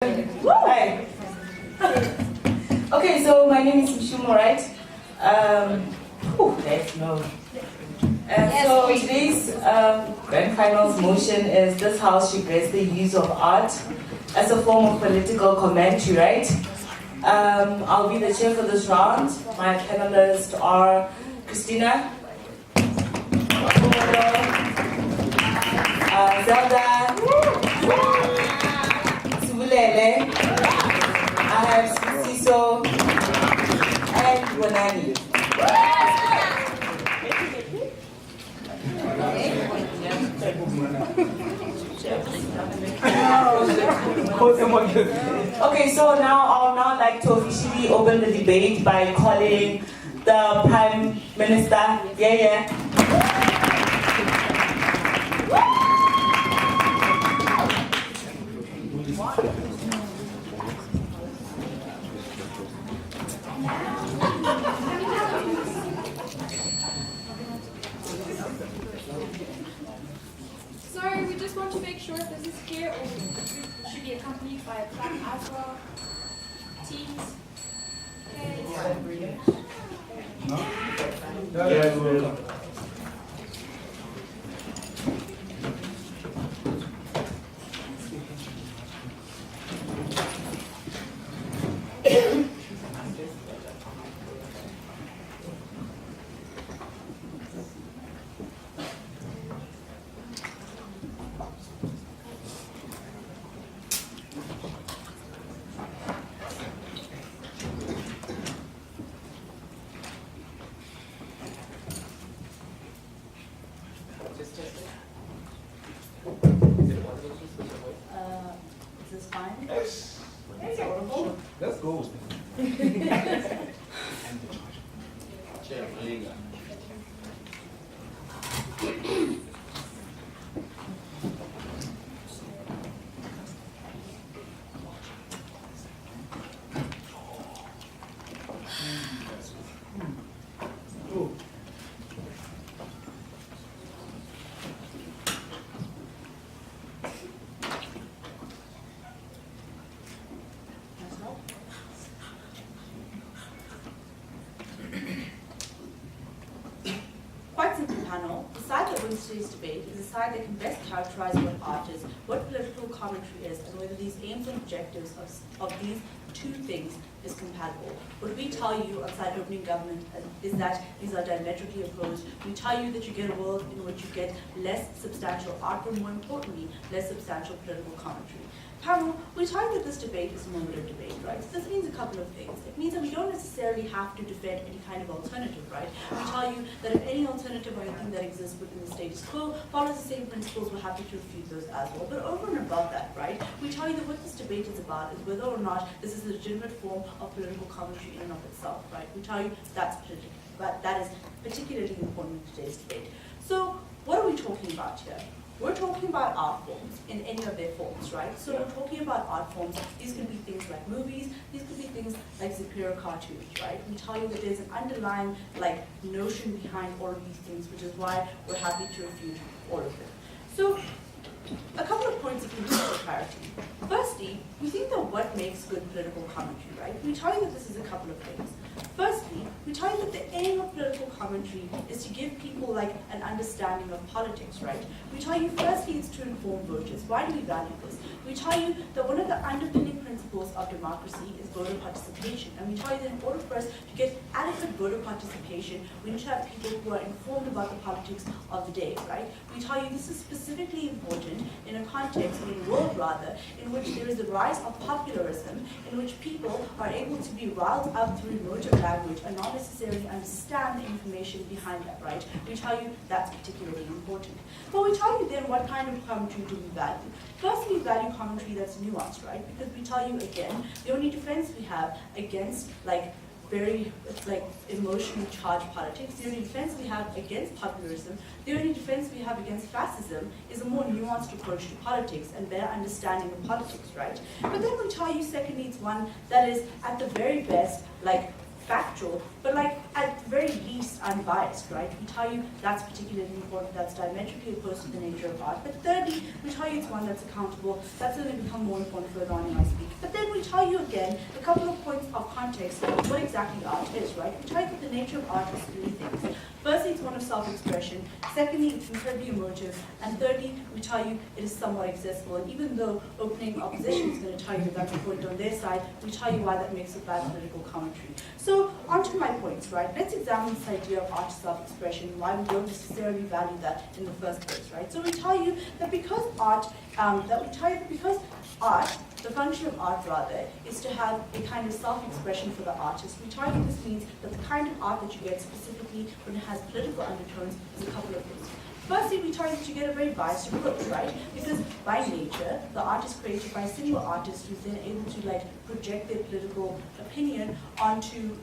Hi. Okay, so my name is Mshumo, right? So today's grand finals motion is this house should raise the use of art as a form of political commentary, right? I'll be the chair for this round. My panelists are Christina, Zelda, Subulele, I have Siso, and Wanani. Okay, so now I'll like to officially open the debate by calling the Prime Minister. Sorry, we just want to make sure if this is clear or should be accompanied by a plan as well. Teams. Okay. No? Yes, Is this fine? Yes. It's audible? Let's go. Quite simple panel. The side that wins today's debate is the side that can best characterize what art is, what political commentary is, and whether these aims and objectives of these two things is compatible. What we tell you on side opening government is that these are diametrically opposed. We tell you that you get a world in which you get less substantial art, but more importantly, less substantial political commentary. Panel, we tell you that this debate is a normative debate, right? So this means a couple of things. It means that we don't necessarily have to defend any kind of alternative, right? We tell you that if any alternative or anything that exists within the status quo follows the same principles, we're happy to refute those as well. But over and above that, right, we tell you that what this debate is about is whether or not this is a legitimate form of political commentary in and of itself, right? We tell you that is particularly important in today's debate. So what are we talking about here? We're talking about art forms in any of their forms, right? So we're talking about art forms. These could be things like movies. These could be things like superior cartoons, right? We tell you that there's an underlying notion behind all of these things, which is why we're happy to refute all of them. So a couple of points of for clarity. Firstly, we think that what makes good political commentary, right? We tell you that this is a couple of things. Firstly, we tell you that the aim of political commentary is to give people an understanding of politics, right? We tell you firstly it's to inform voters. Why do we value this? We tell you that one of the underpinning principles of democracy is voter participation. And we tell you that in order for us to get adequate voter participation, we need to have people who are informed about the politics of the day, right? We tell you this is specifically important in a context, in a world rather, in which there is a rise of popularism, in which people are able to be riled up through emotive language and not necessarily understand the information behind that, right? We tell you that's particularly important. But we tell you then what kind of commentary do we value? First, we value commentary that's nuanced, right? Because we tell you again, the only defense we have against very emotionally charged politics, the only defense we have against populism, the only defense we have against fascism is a more nuanced approach to politics and better understanding of politics, right? But then we tell you secondly it's one that is at the very best factual, but like at the very least unbiased, right? We tell you that's particularly important, that's diametrically opposed to the nature of art. But thirdly, we tell you it's one that's accountable. That's going to become more important further on in my speech. But then we tell you again a couple of points of context of what exactly art is, right? We tell you that the nature of art is three things. Firstly, it's one of self-expression. Secondly, it's incredibly emotive. And thirdly, we tell you it is somewhat accessible. And even though opening opposition is going to tell you that that's important on their side, we tell you why that makes it bad political commentary. So, onto my points, right? Let's examine this idea of art self-expression and why we don't necessarily value that in the first place, right? So we tell you that because art, the function of art rather, is to have a kind of self-expression for the artist. We tell you this means that the kind of art that you get specifically when it has political undertones is a couple of things. Firstly, we tell you that you get a very biased approach, right? Because by nature, the art is created by a single artist who's then able to like project their political opinion onto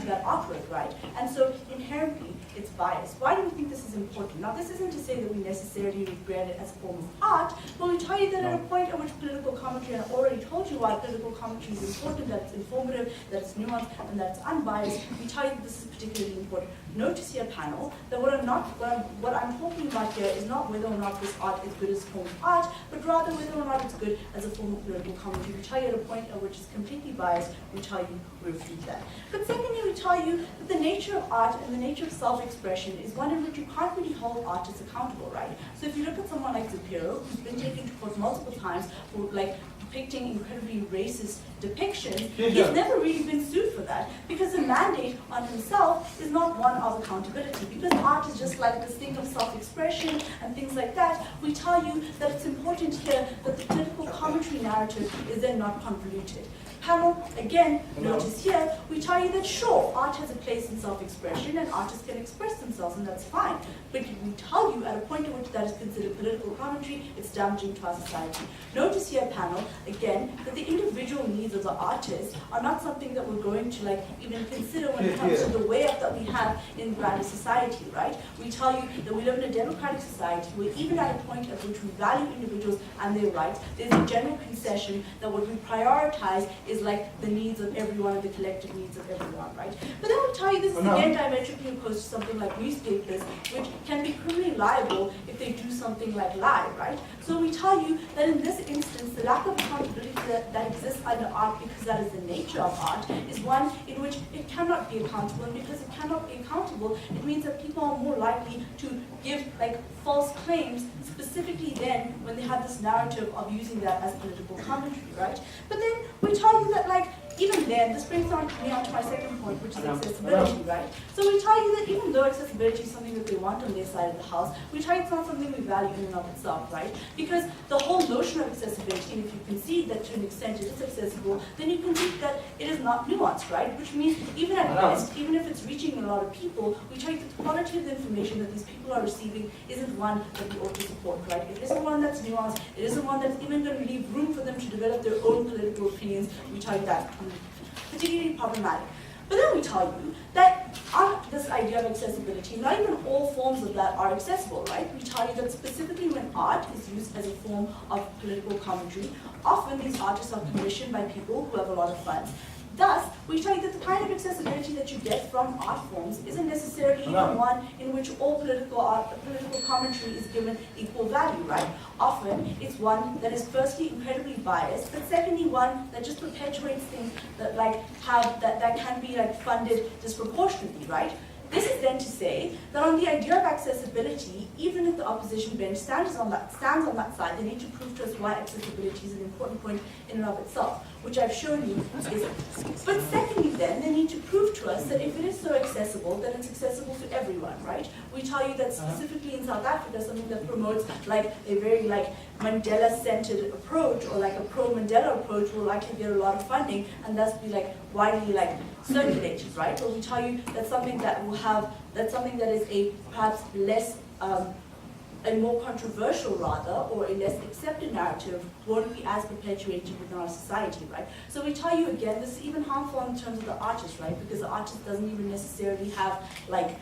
that artwork, right? And so inherently, it's biased. Why do we think this is important? Now, this isn't to say that we necessarily regret it as a form of art, but we tell you that at a point at which political commentary, and I've already told you why political commentary is important, that it's informative, that it's nuanced, and that it's unbiased, we tell you that this is particularly important. Notice here, panel, that what I'm talking about here is not whether or not this art is good as a form of art, but rather whether or not it's good as a form of political commentary. We tell you at a point at which it's completely biased, we tell you we refute that. But secondly, we tell you that the nature of art and the nature of self-expression is one in which you can't really hold artists accountable, right? So if you look at someone like Zapiro, who's been taken to court multiple times for like depicting incredibly racist depictions, he's never really been sued for that because the mandate on himself is not one of accountability. Because art is just like this thing of self-expression and things like that, we tell you that it's important here that the political commentary narrative is then not convoluted. Panel, again, notice here, we tell you that sure, art has a place in self-expression and artists can express themselves and that's fine. But we tell you at a point at which that is considered political commentary, it's damaging to our society. Notice here, panel, again, that the individual needs of the artist are not something that we're going to like even consider when it comes to the way up that we have in grander society, right? We tell you that we live in a democratic society where even at a point at which we value individuals and their rights, there's a general concession that what we prioritize is like the needs of everyone and the collective needs of everyone, right? But then we tell you this is again diametrically opposed to something like newspapers, which can be criminally liable if they do something like lie, right? So we tell you that in this instance, the lack of accountability that exists under art, because that is the nature of art, is one in which it cannot be accountable, and because it cannot be accountable, it means that people are more likely to give like false claims, specifically then when they have this narrative of using that as political commentary, right? But then we tell you that like even then, this brings me on to my second point, which is accessibility, right? So we tell you that even though accessibility is something that they want on their side of the house, we tell you it's not something we value in and of itself, right? Because the whole notion of accessibility, and if you concede that to an extent it is accessible, then you concede that it is not nuanced, right? Which means even at best, even if it's reaching a lot of people, we tell you that the quality of the information that these people are receiving isn't one that we ought to support, right? It isn't one that's nuanced, it isn't one that's even going to leave room for them to develop their own political opinions. We tell you that particularly problematic. But then we tell you that on this idea of accessibility, not even all forms of that are accessible, right? We tell you that specifically when art is used as a form of political commentary, often these artists are commissioned by people who have a lot of funds. Thus, we tell you that the kind of accessibility that you get from art forms isn't necessarily even one in which all political commentary is given equal value, right? Often, it's one that is firstly incredibly biased, but secondly one that just perpetuates things that that can be like funded disproportionately, right? This is then to say that on the idea of accessibility, even if the opposition bench stands on that side, they need to prove to us why accessibility is an important point in and of itself, which I've shown you isn't. But secondly then, they need to prove to us that if it is so accessible, then it's accessible to everyone, right? We tell you that specifically in South Africa, something that promotes like a very like Mandela-centered approach or like a pro-Mandela approach will likely get a lot of funding and thus be like widely like circulated, right? Or we tell you that something that will have, that's something that is a perhaps less, a more controversial rather, or a less accepted narrative won't be as perpetuated within our society, right? So we tell you again, this is even harmful in terms of the artist, right? Because the artist doesn't even necessarily have like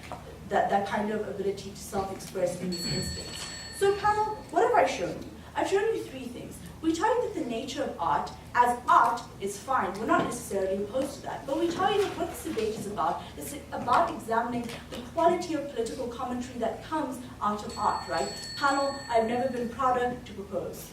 that kind of ability to self-express in this instance. So panel, what have I shown you? I've shown you three things. We tell you that the nature of art, as art, is fine. We're not necessarily opposed to that. But we tell you that what this debate is about examining the quality of political commentary that comes out of art, right? Panel, I've never been prouder to propose.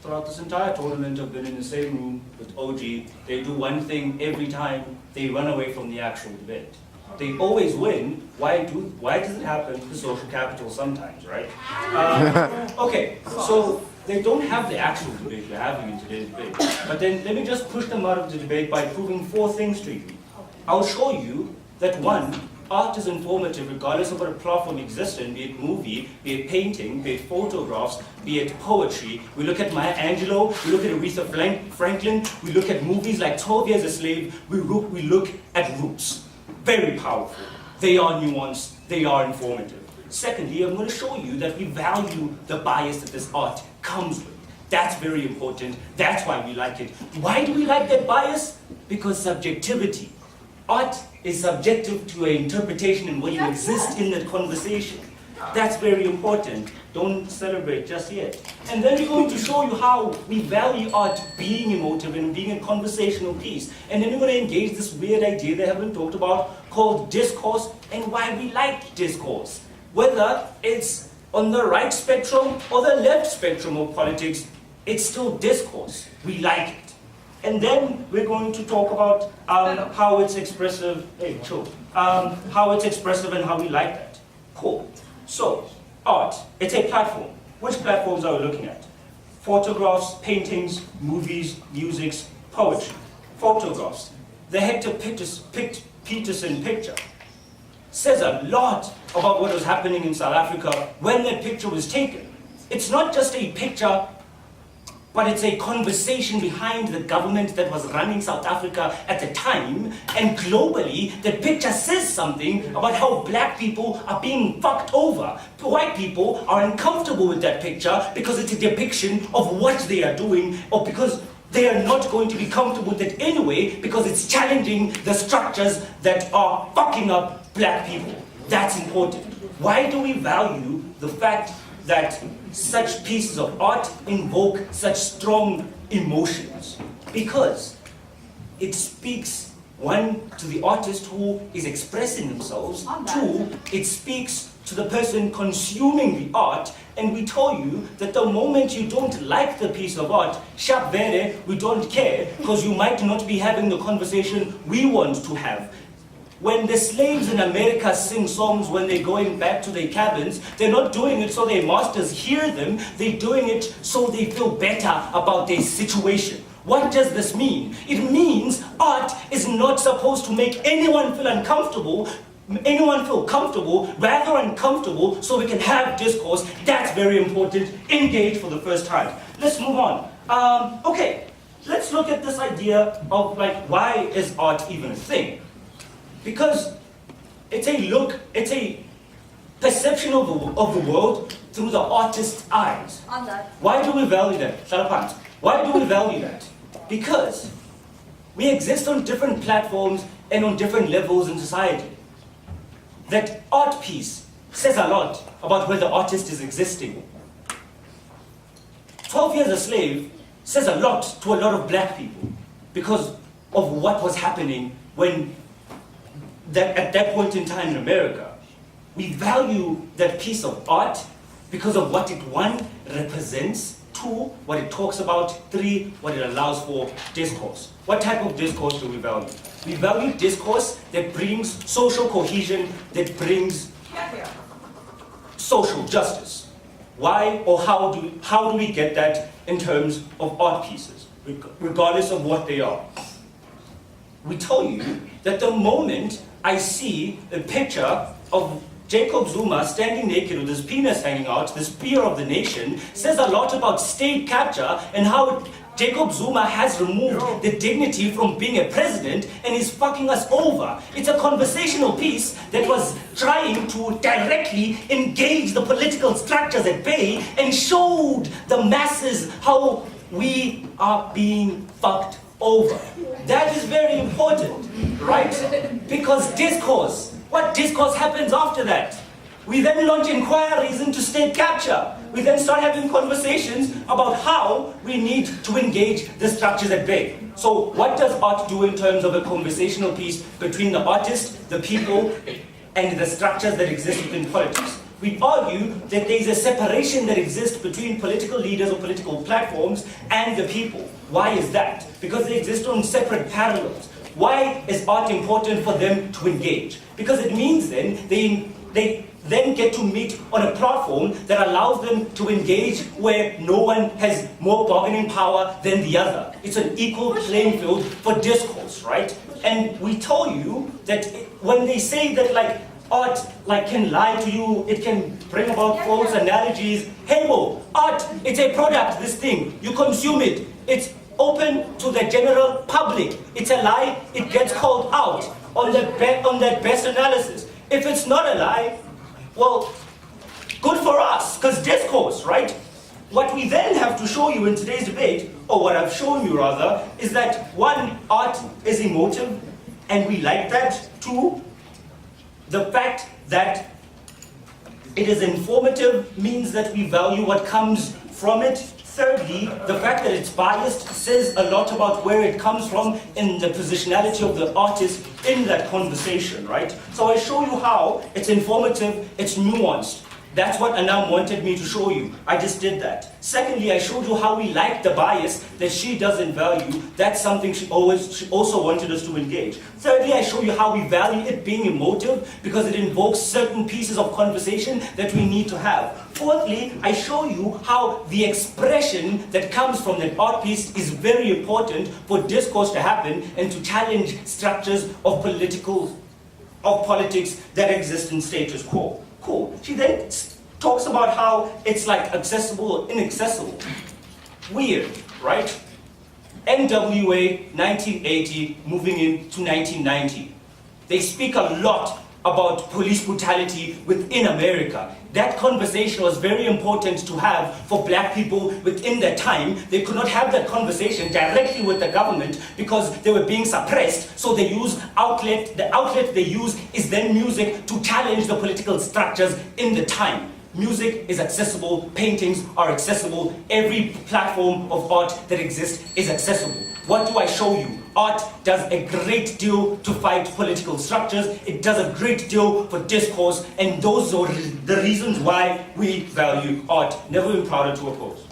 Throughout this entire tournament, I've been in the same room with OG. They do one thing every time, they run away from the actual debate. They always win. Why does it happen? The social capital sometimes, right? Okay, so they don't have the actual debate we're having in today's debate. But then let me just push them out of the debate by proving 4 things to you. I'll show you that 1, art is informative regardless of what a platform exists in, be it movie, be it painting, be it photographs, be it poetry. We look at Maya Angelou, we look at Aretha Franklin, we look at movies like 12 Years a Slave, we look at roots. Very powerful. They are nuanced, they are informative. Secondly, I'm going to show you that we value the bias that this art comes with. That's very important, that's why we like it. Why do we like that bias? Because subjectivity. Art is subjective to an interpretation and where you exist in that conversation. That's very important. Don't celebrate just yet. And then we're going to show you how we value art being emotive and being a conversational piece. And then we're going to engage this weird idea they haven't talked about called discourse and why we like discourse. Whether it's on the right spectrum or the left spectrum of politics, it's still discourse. We like it. And then we're going to talk about how it's expressive. Hey, chill. How it's expressive and how we like that. Cool. So, art, it's a platform. Which platforms are we looking at? Photographs, paintings, movies, musics, poetry. Photographs. The Hector Peterson picture says a lot about what was happening in South Africa when that picture was taken. It's not just a picture, but it's a conversation behind the government that was running South Africa at the time, and globally, the picture says something about how black people are being fucked over. White people are uncomfortable with that picture because it's a depiction of what they are doing, or because they are not going to be comfortable with it anyway, because it's challenging the structures that are fucking up black people. That's important. Why do we value the fact that such pieces of art invoke such strong emotions? Because it speaks, 1, to the artist who is expressing themselves, 2, it speaks to the person consuming the art, and we tell you that the moment you don't like the piece of art, sharp vere, we don't care, because you might not be having the conversation we want to have. When the slaves in America sing songs when they're going back to their cabins, they're not doing it so their masters hear them, they're doing it so they feel better about their situation. What does this mean? It means art is not supposed to make anyone feel uncomfortable, anyone feel comfortable, rather uncomfortable, so we can have discourse. That's very important. Engage for the first time. Let's move on. Okay, let's look at this idea of why is art even a thing? Because it's a perception of the world through the artist's eyes. Why do we value that? Shut up, Hans. Why do we value that? Because we exist on different platforms and on different levels in society. That art piece says a lot about where the artist is existing. 12 Years a Slave says a lot to a lot of black people because of what was happening when at that point in time in America. We value that piece of art because of what it, 1, represents, 2, what it talks about, 3, what it allows for discourse. What type of discourse do we value? We value discourse that brings social cohesion, that brings social justice. Why or how do we get that in terms of art pieces, regardless of what they are? We tell you that the moment I see a picture of Jacob Zuma standing naked with his penis hanging out, the spear of the nation, says a lot about state capture and how Jacob Zuma has removed the dignity from being a president and is fucking us over. It's a conversational piece that was trying to directly engage the political structures at bay and showed the masses how we are being fucked over. That is very important, right? Because discourse, what discourse happens after that? We then launch inquiries into state capture. We then start having conversations about how we need to engage the structures at bay. So what does art do in terms of a conversational piece between the artist, the people, and the structures that exist within politics? We argue that there is a separation that exists between political leaders or political platforms and the people. Why is that? Because they exist on separate parallels. Why is art important for them to engage? Because it means then they then get to meet on a platform that allows them to engage where no one has more bargaining power than the other. It's an equal playing field for discourse, right? And we tell you that when they say that art can lie to you, it can bring about false analogies. Hey, whoa, art, it's a product, this thing. You consume it. It's open to the general public. It's a lie, it gets called out on that best analysis. If it's not a lie, well, good for us, because discourse, right? What we then have to show you in today's debate, or what I've shown you rather, is that one, art is emotive, and we like that. Two, the fact that it is informative means that we value what comes from it. Thirdly, the fact that it's biased says a lot about where it comes from in the positionality of the artist in that conversation, right? So I show you how it's informative, it's nuanced. That's what Anam wanted me to show you. I just did that. Secondly, I showed you how we like the bias that she doesn't value. That's something she also wanted us to engage. Thirdly, I show you how we value it being emotive because it invokes certain pieces of conversation that we need to have. Fourthly, I show you how the expression that comes from that art piece is very important for discourse to happen and to challenge structures of politics that exist in status quo. Cool. She then talks about how it's accessible or inaccessible. Weird, right? NWA 1980 moving into 1990. They speak a lot about police brutality within America. That conversation was very important to have for black people within that time. They could not have that conversation directly with the government because they were being suppressed, so they use the outlet they use is then music to challenge the political structures in the time. Music is accessible, paintings are accessible, every platform of art that exists is accessible. What do I show you? Art does a great deal to fight political structures, it does a great deal for discourse, and those are the reasons why we value art. Never been prouder to oppose.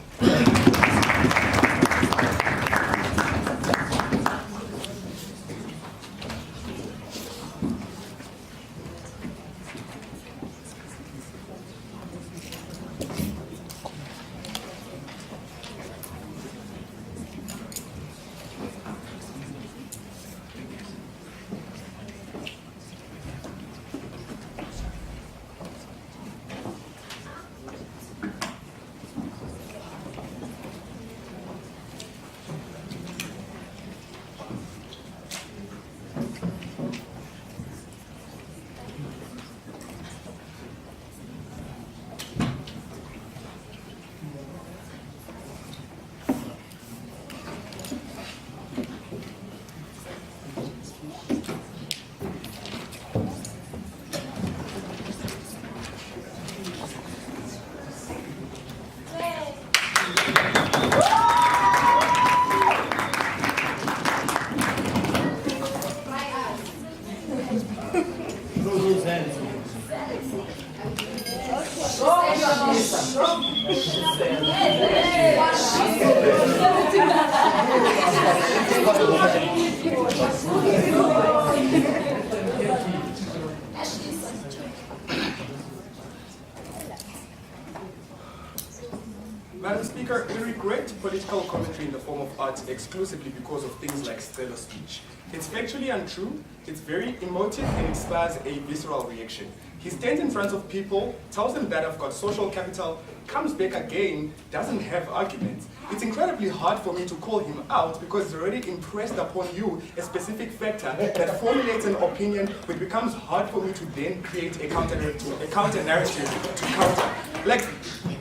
Madam Speaker, we regret political commentary in the form of art exclusively because of things like Scelo speech. It's factually untrue, it's very emotive, and inspires a visceral reaction. He stands in front of people, tells them that I've got social capital, comes back again, doesn't have arguments. It's incredibly hard for me to call him out because he's already impressed upon you a specific factor that formulates an opinion, which becomes hard for me to then create a counter narrative to counter. Like,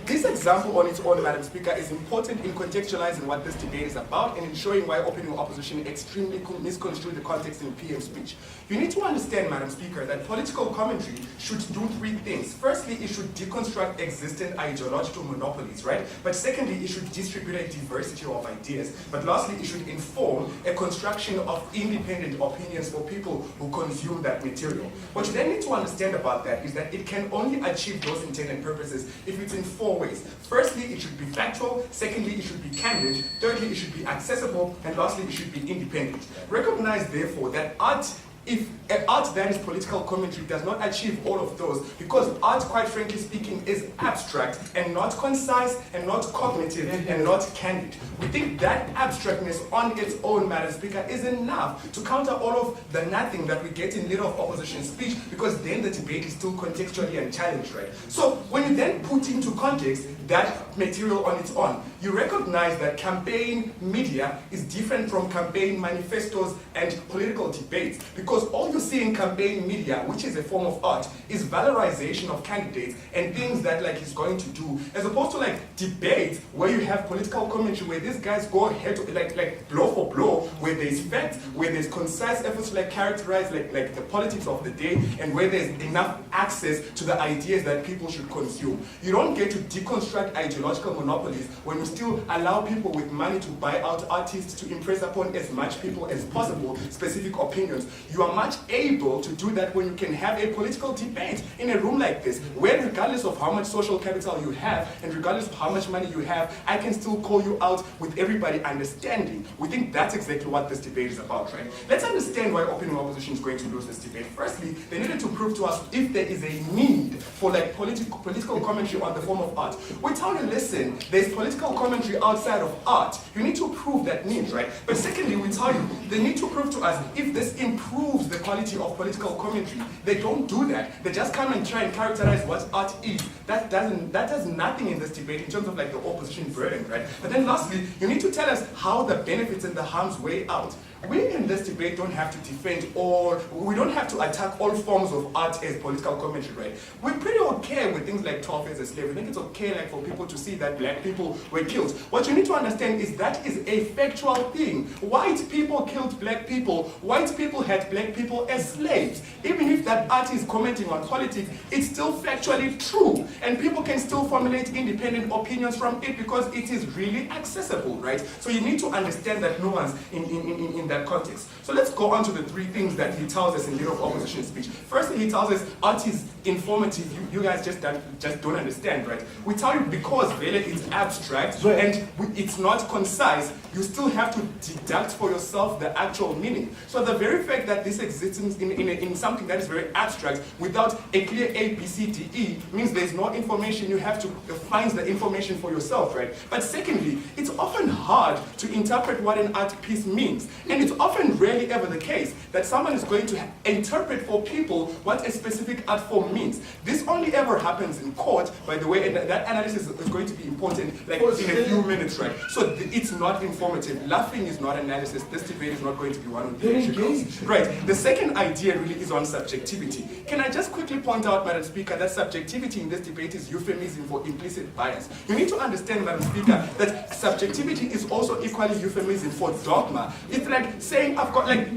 this example on its own, Madam Speaker, is important in contextualizing what this debate is about and in showing why opening opposition extremely misconstrue the context in PM speech. You need to understand, Madam Speaker, that political commentary should do three things. Firstly, it should deconstruct existing ideological monopolies, right? But secondly, it should distribute a diversity of ideas. But lastly, it should inform a construction of independent opinions for people who consume that material. What you then need to understand about that is that it can only achieve those intended purposes if it's in four ways. Firstly, it should be factual. Secondly, it should be candid. Thirdly, it should be accessible. And lastly, it should be independent. Recognize, therefore, that art, if art that is political commentary, does not achieve all of those, because art, quite frankly speaking, is abstract and not concise and not cognitive and not candid. We think that abstractness on its own, Madam Speaker, is enough to counter all of the nothing that we get in leader of opposition speech, because then the debate is still contextually unchallenged, right? So when you then put into context that material on its own, you recognize that campaign media is different from campaign manifestos and political debates, because all you see in campaign media, which is a form of art, is valorization of candidates and things that like he's going to do, as opposed to like debates where you have political commentary where these guys go head to like blow for blow, where there's facts, where there's concise efforts to like characterize like the politics of the day, and where there's enough access to the ideas that people should consume. You don't get to deconstruct ideological monopolies when you still allow people with money to buy out artists to impress upon as much people as possible specific opinions. You are much able to do that when you can have a political debate in a room like this, where regardless of how much social capital you have and regardless of how much money you have, I can still call you out with everybody understanding. We think that's exactly what this debate is about, right? Let's understand why opening opposition is going to lose this debate. Firstly, they needed to prove to us if there is a need for like political commentary on the form of art. We tell you, listen, there's political commentary outside of art. You need to prove that need, right? But secondly, we tell you, they need to prove to us if this improves the quality of political commentary. They don't do that. They just come and try and characterize what art is. That does nothing in this debate in terms of like the opposition burden, right? But then lastly, you need to tell us how the benefits and the harms weigh out. We in this debate don't have to defend we don't have to attack all forms of art as political commentary, right? We're pretty okay with things like 12 years a slave. We think it's okay like for people to see that black people were killed. What you need to understand is that is a factual thing. White people killed black people. White people had black people as slaves. Even if that art is commenting on politics, it's still factually true. And people can still formulate independent opinions from it because it is really accessible, right? So you need to understand that nuance in that context. So let's go on to the three things that he tells us in Leader of Opposition speech. Firstly, he tells us art is informative. You guys just don't understand, right? We tell you because Vele is abstract and it's not concise, you still have to deduct for yourself the actual meaning. So the very fact that this exists in something that is very abstract without a clear A, B, C, D, E means there's no information. You have to find the information for yourself, right? But secondly, it's often hard to interpret what an art piece means. And it's often rarely ever the case that someone is going to interpret for people what a specific art form means. This only ever happens in court, by the way, and that analysis is going to be important like in a few minutes, right? So it's not informative. Laughing is not analysis. This debate is not going to be one of the issues. Right. The second idea really is on subjectivity. Can I just quickly point out, Madam Speaker, that subjectivity in this debate is euphemism for implicit bias. You need to understand, Madam Speaker, that subjectivity is also equally euphemism for dogma. It's like saying I've got like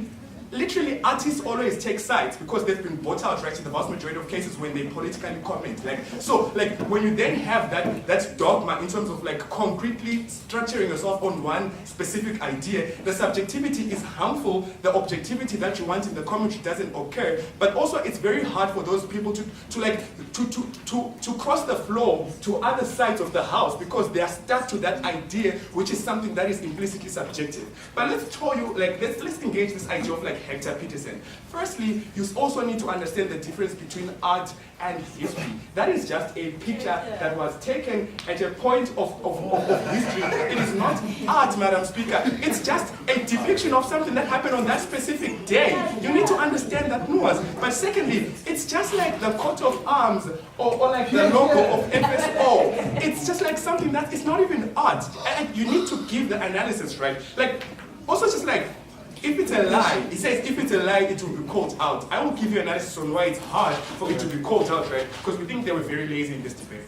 literally artists always take sides because they've been bought out, right, in the vast majority of cases when they politically comment. So when you then have that dogma in terms of like concretely structuring yourself on one specific idea, the subjectivity is harmful, the objectivity that you want in the commentary doesn't occur, but also it's very hard for those people to cross the floor to other sides of the house because they are stuck to that idea, which is something that is implicitly subjective. But let's show you, like, let's engage this idea of like like Hector Peterson. Firstly, you also need to understand the difference between art and history. That is just a picture that was taken at a point of history. It is not art, Madam Speaker. It's just a depiction of something that happened on that specific day. You need to understand that nuance. But secondly, it's just like the coat of arms or like the logo of FSO. It's just like something that is not even art. And you need to give the analysis, right? Like, also just like, if it's a lie, it says if it's a lie, it will be called out. I will give you analysis on why it's hard for it to be called out, right? Because we think they were very lazy in this debate.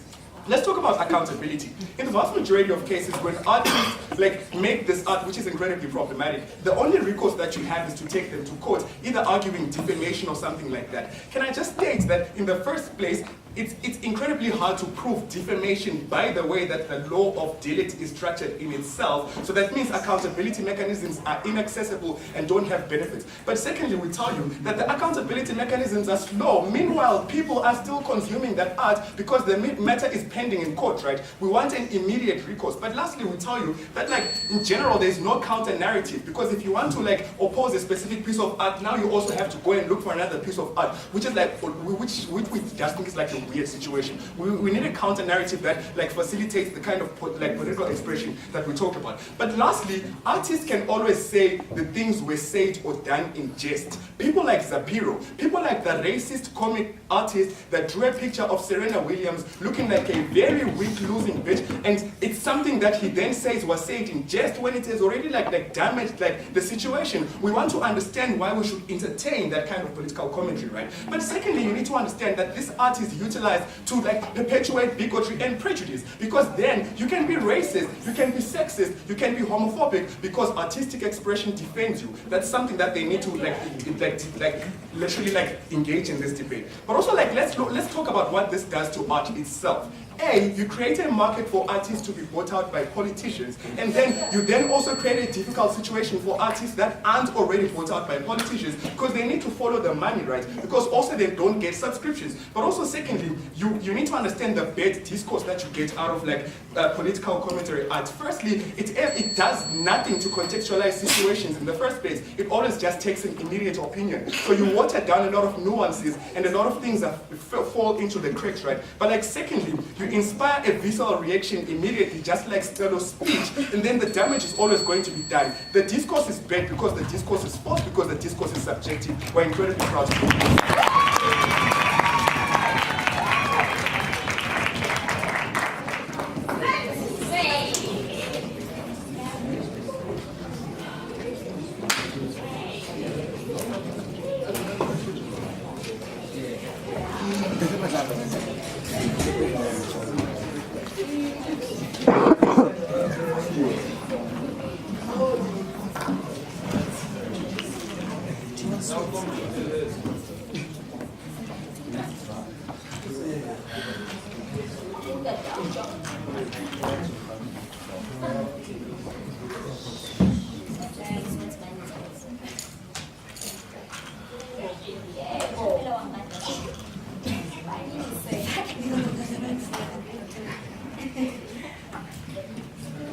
Let's talk about accountability. In the vast majority of cases, when artists like make this art, which is incredibly problematic, the only recourse that you have is to take them to court, either arguing defamation or something like that. Can I just state that in the first place, it's incredibly hard to prove defamation by the way that the law of delete is structured in itself. So that means accountability mechanisms are inaccessible and don't have benefits. But secondly, we tell you that the accountability mechanisms are slow. Meanwhile, people are still consuming that art because the matter is pending in court, right? We want an immediate recourse. But lastly, we tell you that like in general, there's no counter narrative, because if you want to like oppose a specific piece of art, now you also have to go and look for another piece of art, which is like, which we just think is like a weird situation. We need a counter narrative that like facilitates the kind of political expression that we talk about. But lastly, artists can always say the things were said or done in jest. People like Zapiro, people like the racist comic artist that drew a picture of Serena Williams looking like a very weak losing bitch, and it's something that he then says was said in jest when it has already like damaged like the situation. We want to understand why we should entertain that kind of political commentary, right? But secondly, you need to understand that this art is utilized to like perpetuate bigotry and prejudice, because then you can be racist, you can be sexist, you can be homophobic, because artistic expression defends you. That's something that they need to literally engage in this debate. But also let's talk about what this does to art itself. You create a market for artists to be bought out by politicians, and then you then also create a difficult situation for artists that aren't already bought out by politicians, because they need to follow the money, right? Because also they don't get subscriptions. But also secondly, you need to understand the bad discourse that you get out of political commentary art. Firstly, it does nothing to contextualize situations in the first place. It always just takes an immediate opinion. So you water down a lot of nuances, and a lot of things that fall into the cracks, right? But secondly, you inspire a visceral reaction immediately, just like Scelo's speech, and then the damage is always going to be done. The discourse is bad because the discourse is false, because the discourse is subjective. We're incredibly proud to do this.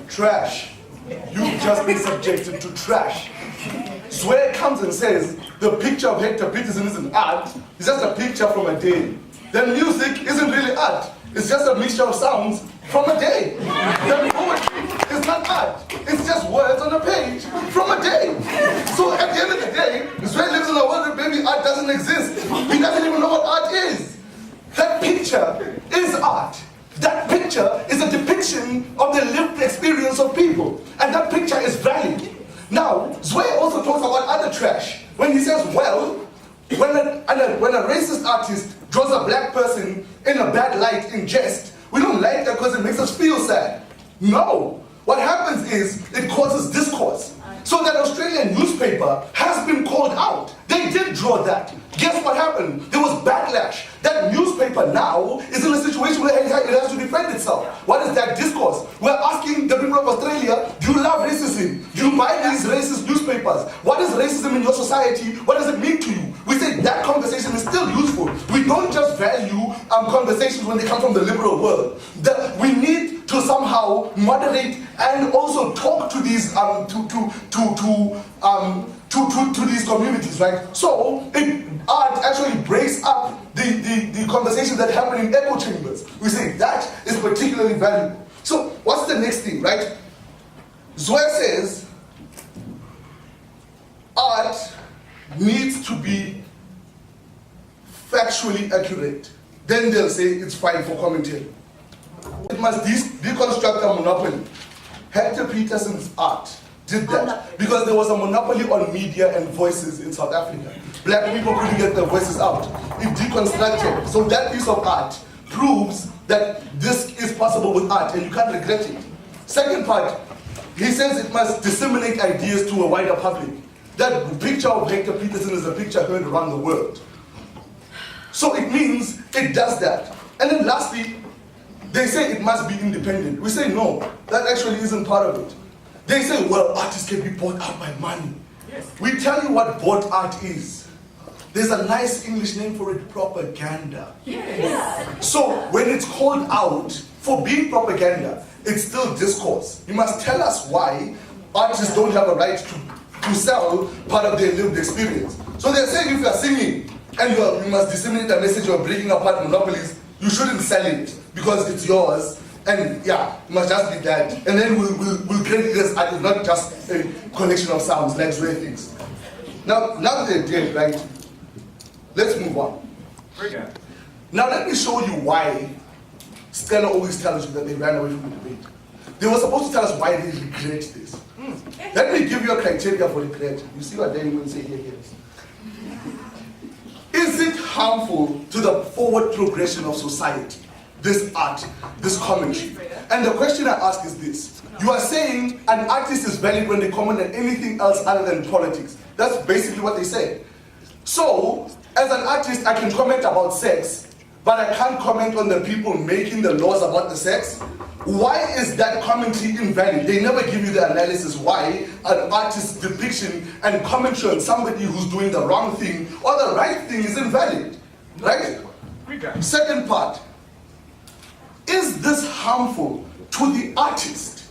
Trash. You've just been subjected to trash. Zway comes and says the picture of Hector Peterson isn't art, it's just a picture from a day. Then music isn't really art, it's just a mixture of sounds from a day. Then poetry is not art, it's just words on a page from a day. So at the end of the day, Zway lives in a world where maybe art doesn't exist. He doesn't even know what art is. That picture is art. That picture is a depiction of the lived experience of people, and that picture is valid. Now, Zway also talks about other trash when he says, well, when a racist artist draws a black person in a bad light in jest, we don't like that because it makes us feel sad. No, what happens is it causes discourse. So that Australian newspaper has been called out. They did draw that. Guess what happened? There was backlash. That newspaper now is in a situation where it has to defend itself. What is that discourse? We're asking the people of Australia, do you love racism? Do you buy these racist newspapers? What is racism in your society? What does it mean to you? We say that conversation is still useful. We don't just value conversations when they come from the liberal world. We need to somehow somehow moderate and also talk to these to these communities, right? So art actually breaks up the conversations that happen in echo chambers. We say that is particularly valuable. So what's the next thing, right? Zoe says art needs to be factually accurate. Then they'll say it's fine for commentary. It must deconstruct a monopoly. Hector Peterson's art did that because there was a monopoly on media and voices in South Africa. Black people couldn't get their voices out. It deconstructed. So that piece of art proves that this is possible with art and you can't regret it. Second part, he says it must disseminate ideas to a wider public. That picture of Hector Peterson is a picture heard around the world. So it means it does that. And then lastly, they say it must be independent. We say no, that actually isn't part of it. They say, well, artists can be bought out by money. Yes. We tell you what bought art is. There's a nice English name for it, propaganda. Yes. So when it's called out for being propaganda, it's still discourse. You must tell us why artists don't have a right to sell part of their lived experience. So they're saying if you're singing and you must disseminate a message of breaking apart monopolies, you shouldn't sell it because it's yours. And yeah, it must just be that. And then we'll create it as art, not just a collection of sounds like Zoe things. Now that they're dead, right? Let's move on. Okay. Now let me show you why Scelo always tells you that they ran away from the debate. They were supposed to tell us why they regret this. Let me give you a criteria for regret. You see what they will say here. Is it harmful to the forward progression of society, this art, this commentary? And the question I ask is this. You are saying an artist is valid when they comment on anything else other than politics. That's basically what they say. So, as an artist, I can comment about sex, but I can't comment on the people making the laws about the sex. Why is that commentary invalid? They never give you the analysis why an artist's depiction and commentary on somebody who's doing the wrong thing or the right thing is invalid, right? Second part, is this harmful to the artist,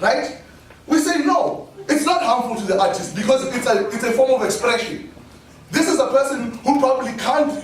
right? We say no, it's not harmful to the artist because it's a form of expression. This is a person who probably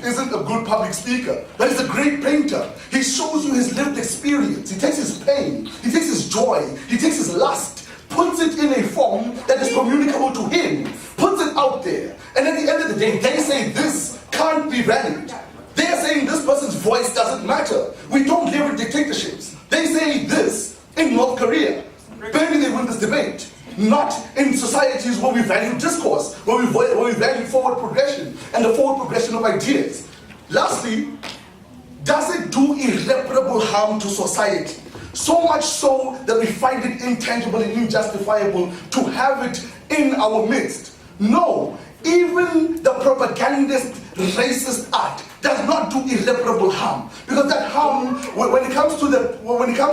isn't a good public speaker, but he's a great painter. He shows you his lived experience. He takes his pain, he takes his joy, he takes his lust, puts it in a form that is communicable to him, puts it out there. And at the end of the day, they say this can't be valid. They're saying this person's voice doesn't matter. We don't live in dictatorships. They say this in North Korea. Maybe they win this debate. Not in societies where we value discourse, where we value forward progression and the forward progression of ideas. Lastly, does it do irreparable harm to society? So much so that we find it intangible and injustifiable to have it in our midst. No, even the propagandist, racist art does not do irreparable harm, because that harm, when it comes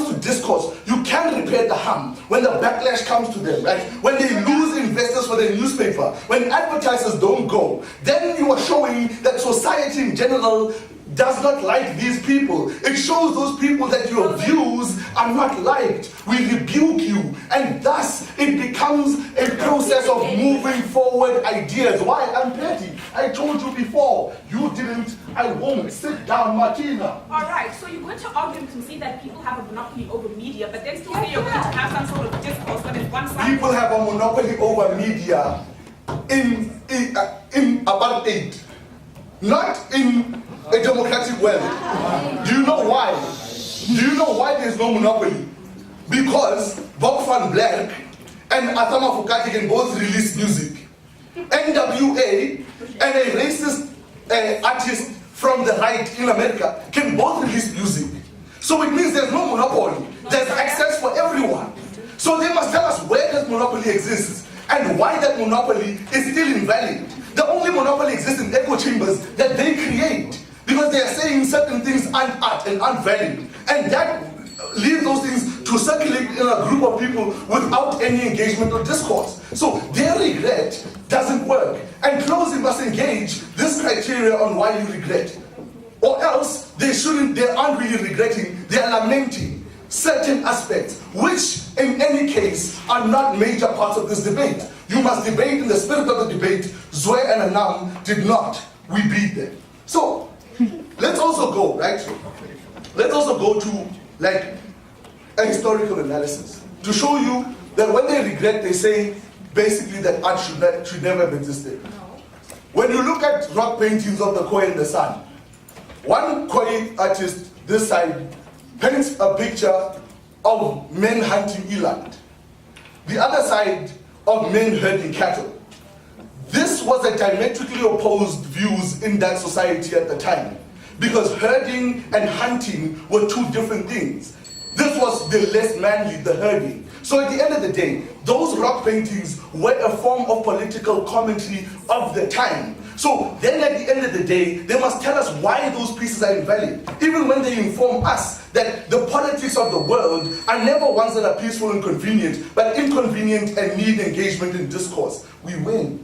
to discourse, you can repair the harm when the backlash comes to them, right? When they lose investors for their newspaper, when advertisers don't go, then you are showing that society in general does not like these people. It shows those people that your views are not liked. We rebuke you, and thus it becomes a process of moving forward ideas. Why? I'm petty. I told you before. You didn't. I won't. Sit down, Martina. All right, so you're going to argue and concede that people have a monopoly over media, but then still say you're going to have some sort of discourse when it's one side. People have a monopoly over media in apartheid, not in a democratic world. Do you know why? Do you know why there's no monopoly? Because Bob van Blerk and Athama Fukati can both release music. NWA and a racist artist from the right in America can both release music. So it means there's no monopoly. There's access for everyone. So they must tell us where that monopoly exists and why that monopoly is still invalid. The only monopoly exists in echo chambers that they create, because they are saying certain things aren't art and aren't valid. And that leaves those things to circulate in a group of people without any engagement or discourse. So their regret doesn't work. And Blose must engage this criteria on why you regret. Or else they aren't really regretting, they are lamenting. certain aspects, which in any case are not major parts of this debate. You must debate in the spirit of the debate. Zwe and Anam did not. We beat them. So, let's also go, right? Let's also go to, like, a historical analysis to show you that when they regret, they say basically that art should never have existed. When you look at rock paintings of the Khoi and the Sun, one Khoi artist, this side, paints a picture of men hunting eland. The other side of men herding cattle. This was a diametrically opposed views in that society at the time, because herding and hunting were two different things. This was the less manly, the herding. So at the end of the day, those rock paintings were a form of political commentary of the time. So then at the end of the day, they must tell us why those pieces are invalid, even when they inform us that the politics of the world are never ones that are peaceful and convenient, but inconvenient and need engagement in discourse. We win.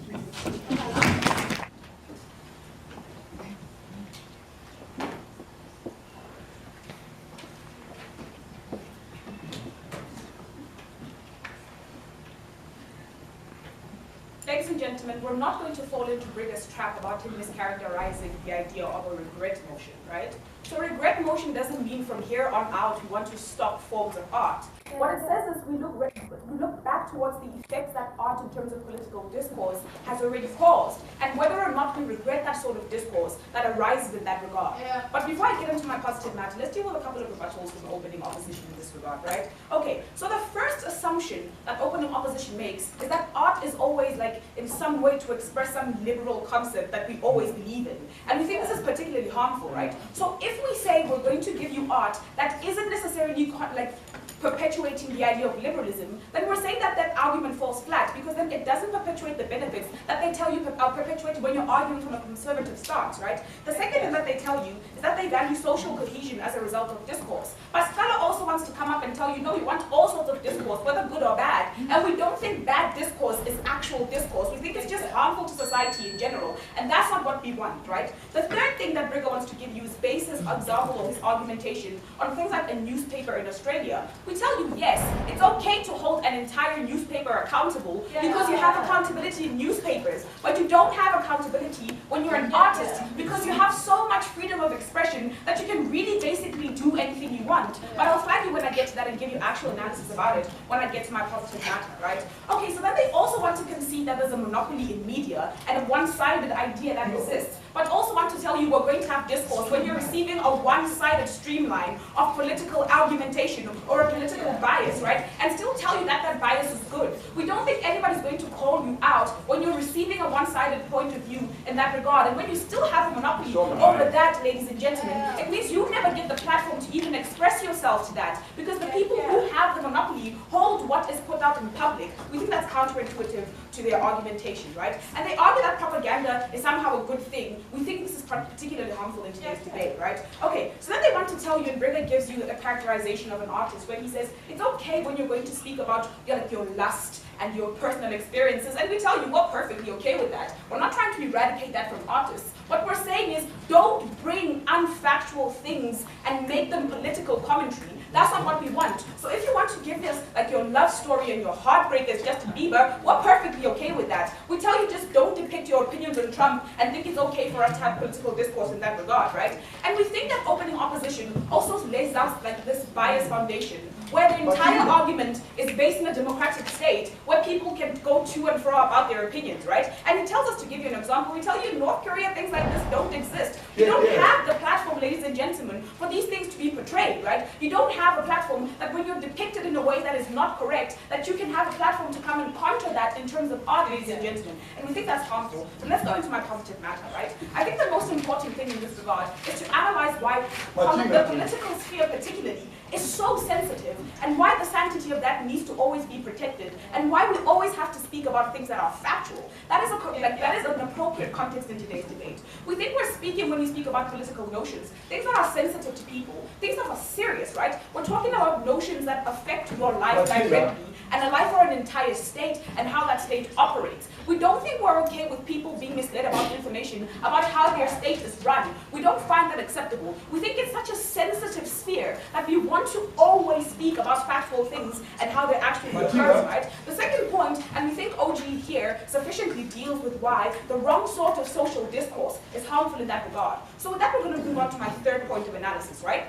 Ladies and gentlemen, we're not going to fall into Brigger's trap about him mischaracterizing the idea of a regret motion, right? So regret motion doesn't mean from here on out we want to stop forms of art. What it says is we look back towards the effects that art in terms of political discourse has already caused, and whether or not we regret that sort of discourse that arises in that regard. Yeah. But before I get into my positive matter, let's deal with a couple of rebuttals from opening opposition in this regard, right? Okay, so the first assumption that opening opposition makes is that art is always like in some way to express some liberal concept that we always believe in. And we think this is particularly harmful, right? So if we say we're going to give you art that isn't necessarily like perpetuating the idea of liberalism, then we're saying that that argument falls flat, because then it doesn't perpetuate the benefits that they tell you are perpetuated when you're arguing from a conservative stance, right? The second thing that they tell you is that they value social cohesion as a result of discourse. But Scelo also wants to come up and tell you, no, we want all sorts of discourse, whether good or bad, and we don't think bad discourse is actual discourse. We think it's just harmful to society in general, and that's not what we want, right? The third thing that Brigger wants to give you is base his example of his argumentation on things like a newspaper in Australia. We tell you, yes, it's okay to hold an entire newspaper accountable because you have accountability in newspapers, but you don't have accountability when you're an artist, because you have so much freedom of expression that you can really basically do anything you want. But I'll flag you when I get to that and give you actual analysis about it when I get to my positive matter, right? Okay, so then they also want to concede that there's a monopoly in media and a one-sided idea that exists, but also want to tell you we're going to have discourse when you're receiving a one-sided streamline of political argumentation or a political bias, right? And still tell you that that bias is good. We don't think anybody's going to call you out when you're receiving a one-sided point of view in that regard. And when you still have a monopoly over that, ladies and gentlemen, it means you never get the platform to even express yourself to that, because the people who have the monopoly hold what is put out in public. We think that's counterintuitive to their argumentation, right? And they argue that propaganda is somehow a good thing. We think this is particularly harmful in today's debate, right? Okay, so then they want to tell you, and Brigger gives you a characterization of an artist where he says, it's okay when you're going to speak about your lust and your personal experiences, and we tell you we're perfectly okay with that. We're not trying to eradicate that from artists. What we're saying is, don't bring unfactual things and make them political commentary. That's not what we want. So if you want to give us like your love story and your heartbreak as Justin Bieber, we're perfectly okay with that. We tell you just don't depict your opinions on Trump and think it's okay for us to have political discourse in that regard, right? And we think that opening opposition also lays out like this bias foundation, where the entire argument is based in a democratic state where people can go to and fro about their opinions, right? And it tells us, to give you an example, we tell you in North Korea things like this don't exist. You don't have the platform, ladies and gentlemen, for these things to be portrayed, right? You don't have a platform that when you're depicted in a way that is not correct, that you can have a platform to come and counter that in terms of art, ladies and gentlemen. And we think that's harmful. So let's go into my positive matter, right? I think the most important thing in this regard is to analyze why the political sphere particularly is so sensitive, and why the sanctity of that needs to always be protected, and why we always have to speak about things that are factual. That is an appropriate context in today's debate. We think we're speaking, when we speak about political notions, things that are sensitive to people, things that are serious, right? We're talking about notions that affect your life directly, and a life for an entire state and how that state operates. We don't think we're okay with people being misled about information about how their state is run. We don't find that acceptable. We think it's such a sensitive sphere that we want to always speak about factual things and how they actually occur, right? The second point, and we think OG here sufficiently deals with why the wrong sort of social discourse is harmful in that regard. So with that, we're going to move on to my third point of analysis, right?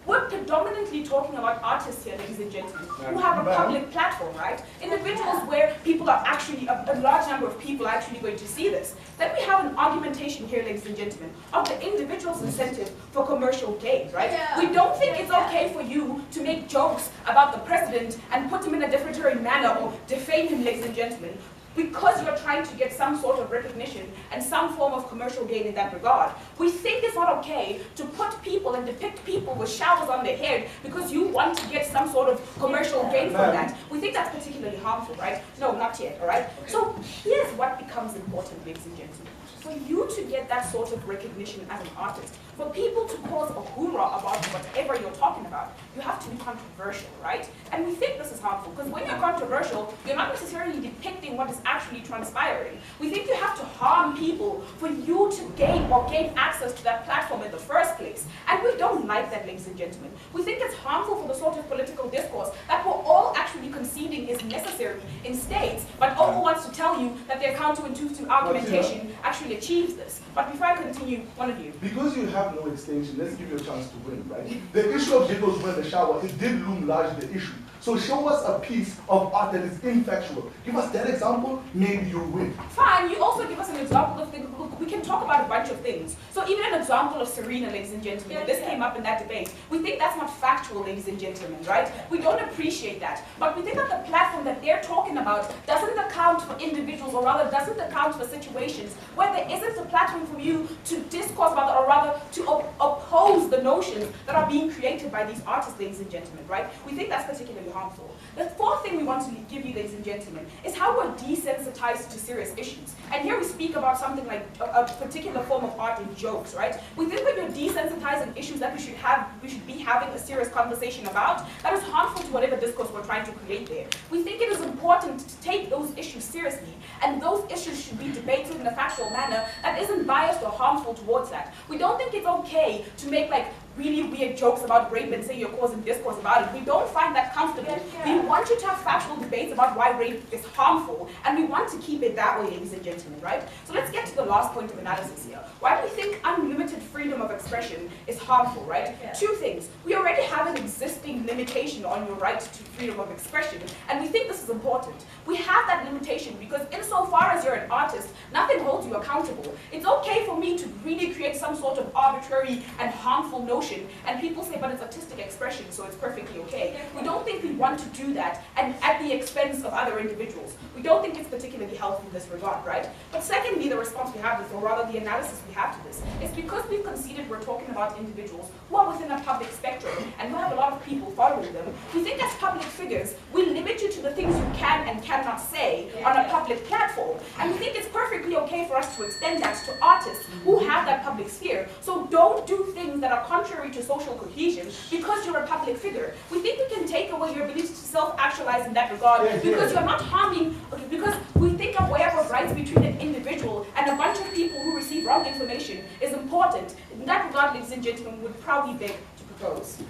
We're predominantly talking about artists here, ladies and gentlemen, who have a public platform, right? Individuals where people are actually, a large number of people are actually going to see this. Then we have an argumentation here, ladies and gentlemen, of the individual's incentive for commercial gain, right? We don't think it's okay for you to make jokes about the president and put him in a defamatory manner or defame him, ladies and gentlemen, because you're trying to get some sort of recognition and some form of commercial gain in that regard. We think it's not okay to put people and depict people with showers on their head because you want to get some sort of commercial gain from that. We think that's particularly harmful, right? No, not yet, all right? So here's what becomes important, ladies and gentlemen. For you to get that sort of recognition as an artist, for people to cause a hoorah about whatever you're talking about, you have to be controversial, right? And we think this is harmful, because when you're controversial, you're not necessarily depicting what is actually transpiring. We think you have to harm people for you to gain access to that platform in the first place. And we don't like that, ladies and gentlemen. We think it's harmful for the sort of political discourse that we're all actually conceding is necessary in states, but Ogo wants to tell you that their counterintuitive argumentation actually achieves this. But before I continue, one of you. Because you have no extension, let's give you a chance to win, right? The issue of videos when the shower, it did loom large, the issue. So show us a piece of art that is infactual. Give us that example, maybe you'll win. Fine, you also give us an example of things. We can talk about a bunch of things. So even an example of Serena, ladies and gentlemen, this came up in that debate. We think that's not factual, ladies and gentlemen, right? We don't appreciate that. But we think that the platform that they're talking about doesn't account for individuals, or rather doesn't account for situations where there isn't a platform for you to discourse about that, or rather to oppose the notions that are being created by these artists, ladies and gentlemen, right? We think that's particularly harmful. The fourth thing we want to give you, ladies and gentlemen, is how we're desensitized to serious issues. And here we speak about something like a particular form of art in jokes, right? We think when you're desensitizing issues that we should be having a serious conversation about, that is harmful to whatever discourse we're trying to create there. We think it is important to take those issues seriously, and those issues should be debated in a factual manner that isn't biased or harmful towards that. We don't think it's okay to make like really weird jokes about rape and say you're causing discourse about it. We don't find that comfortable. We want you to have factual debates about why rape is harmful, and we want to keep it that way, ladies and gentlemen, right? So let's get to the last point of analysis here. Why do we think unlimited freedom of expression is harmful, right? Two things. We already have an existing limitation on your right to freedom of expression, and we think this is important. We have that limitation because insofar as you're an artist, nothing holds you accountable. It's okay for me to really create some sort of arbitrary and harmful notion, and people say, but it's artistic expression, so it's perfectly okay. We don't think we want to do that, and at the expense of other individuals. We don't think it's particularly healthy in this regard, right? But secondly, the response we have to this, or rather the analysis we have to this, is because we've conceded we're talking about individuals who are within a public spectrum, and who have a lot of people following them. We think as public figures, we limit you to the things you can and cannot say on a public platform. And we think it's perfectly okay for us to extend that to artists who have that public sphere. So don't do things that are contrary to social cohesion because you're a public figure. We think we can take away your ability to self-actualize in that regard because you're not harming, because we think a web of rights between an individual and a bunch of people who receive wrong information is important. In that regard, ladies and gentlemen, would proudly beg to propose.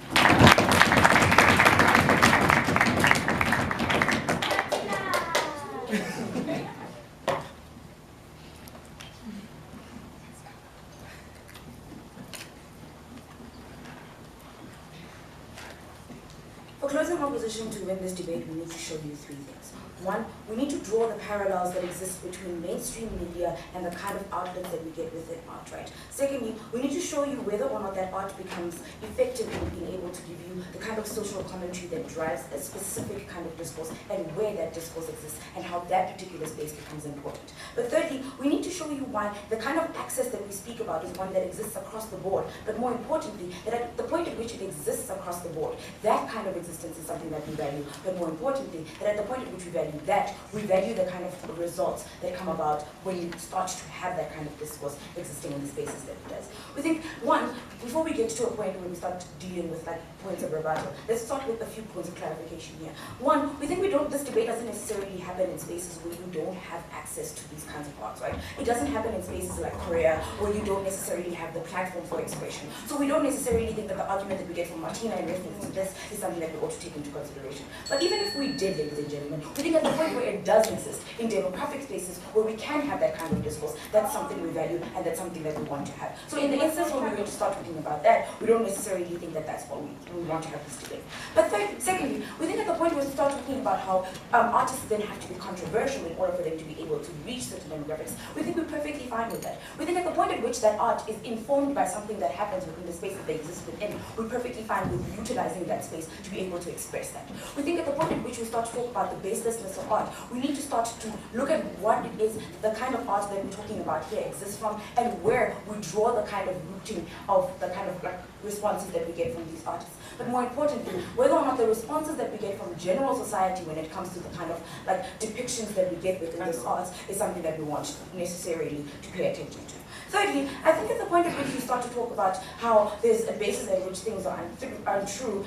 For closing opposition to win this debate, we need to show you three things. One, we need to draw the parallels that exist between mainstream media and the kind of outlets that we get within art, right? Secondly, we need to show you whether or not that art becomes effective in being able to give you the kind of social commentary that drives a specific kind of discourse and where that discourse exists and how that particular space becomes important. But thirdly, we need to show you why the kind of access that we speak about is one that exists across the board, but more importantly, that at the point at which it exists across the board, that kind of existence is something that we we value, but more importantly, that at the point at which we value that, we value the kind of results that come about when you start to have that kind of discourse existing in the spaces that it does. We think, one, before we get to a point where we start dealing with like points of rebuttal, let's start with a few points of clarification here. One, we think this debate doesn't necessarily happen in spaces where you don't have access to these kinds of arts, right? It doesn't happen in spaces like Korea where you don't necessarily have the platform for expression. So we don't necessarily think that the argument that we get from Martina in reference to this is something that we ought to take into consideration. But even if we did, ladies and gentlemen, we think at the point where it does exist in demographic spaces where we can have that kind of discourse, that's something we value and that's something that we want to have. So in the instance where we're going to start talking about that, we don't necessarily think that that's what we want to have this debate. But secondly, we think at the point where we start talking about how artists then have to be controversial in order for them to be able to reach certain demographics, we think we're perfectly fine with that. We think at the point at which that art is informed by something that happens within the space that they exist within, we're perfectly fine with utilizing that space to be able to express that. We think at the point at which we start to talk about the baselessness of art, we need to start to look at what it is, the kind of art that we're talking about here exists from, and where we draw the kind of rooting of the kind of like responses that we get from these artists. But more importantly, whether or not the responses that we get from general society when it comes to the kind of like depictions that we get within this arts is something that we want necessarily to pay attention to. Thirdly, I think at the point at which you start to talk about how there's a basis at which things are untrue,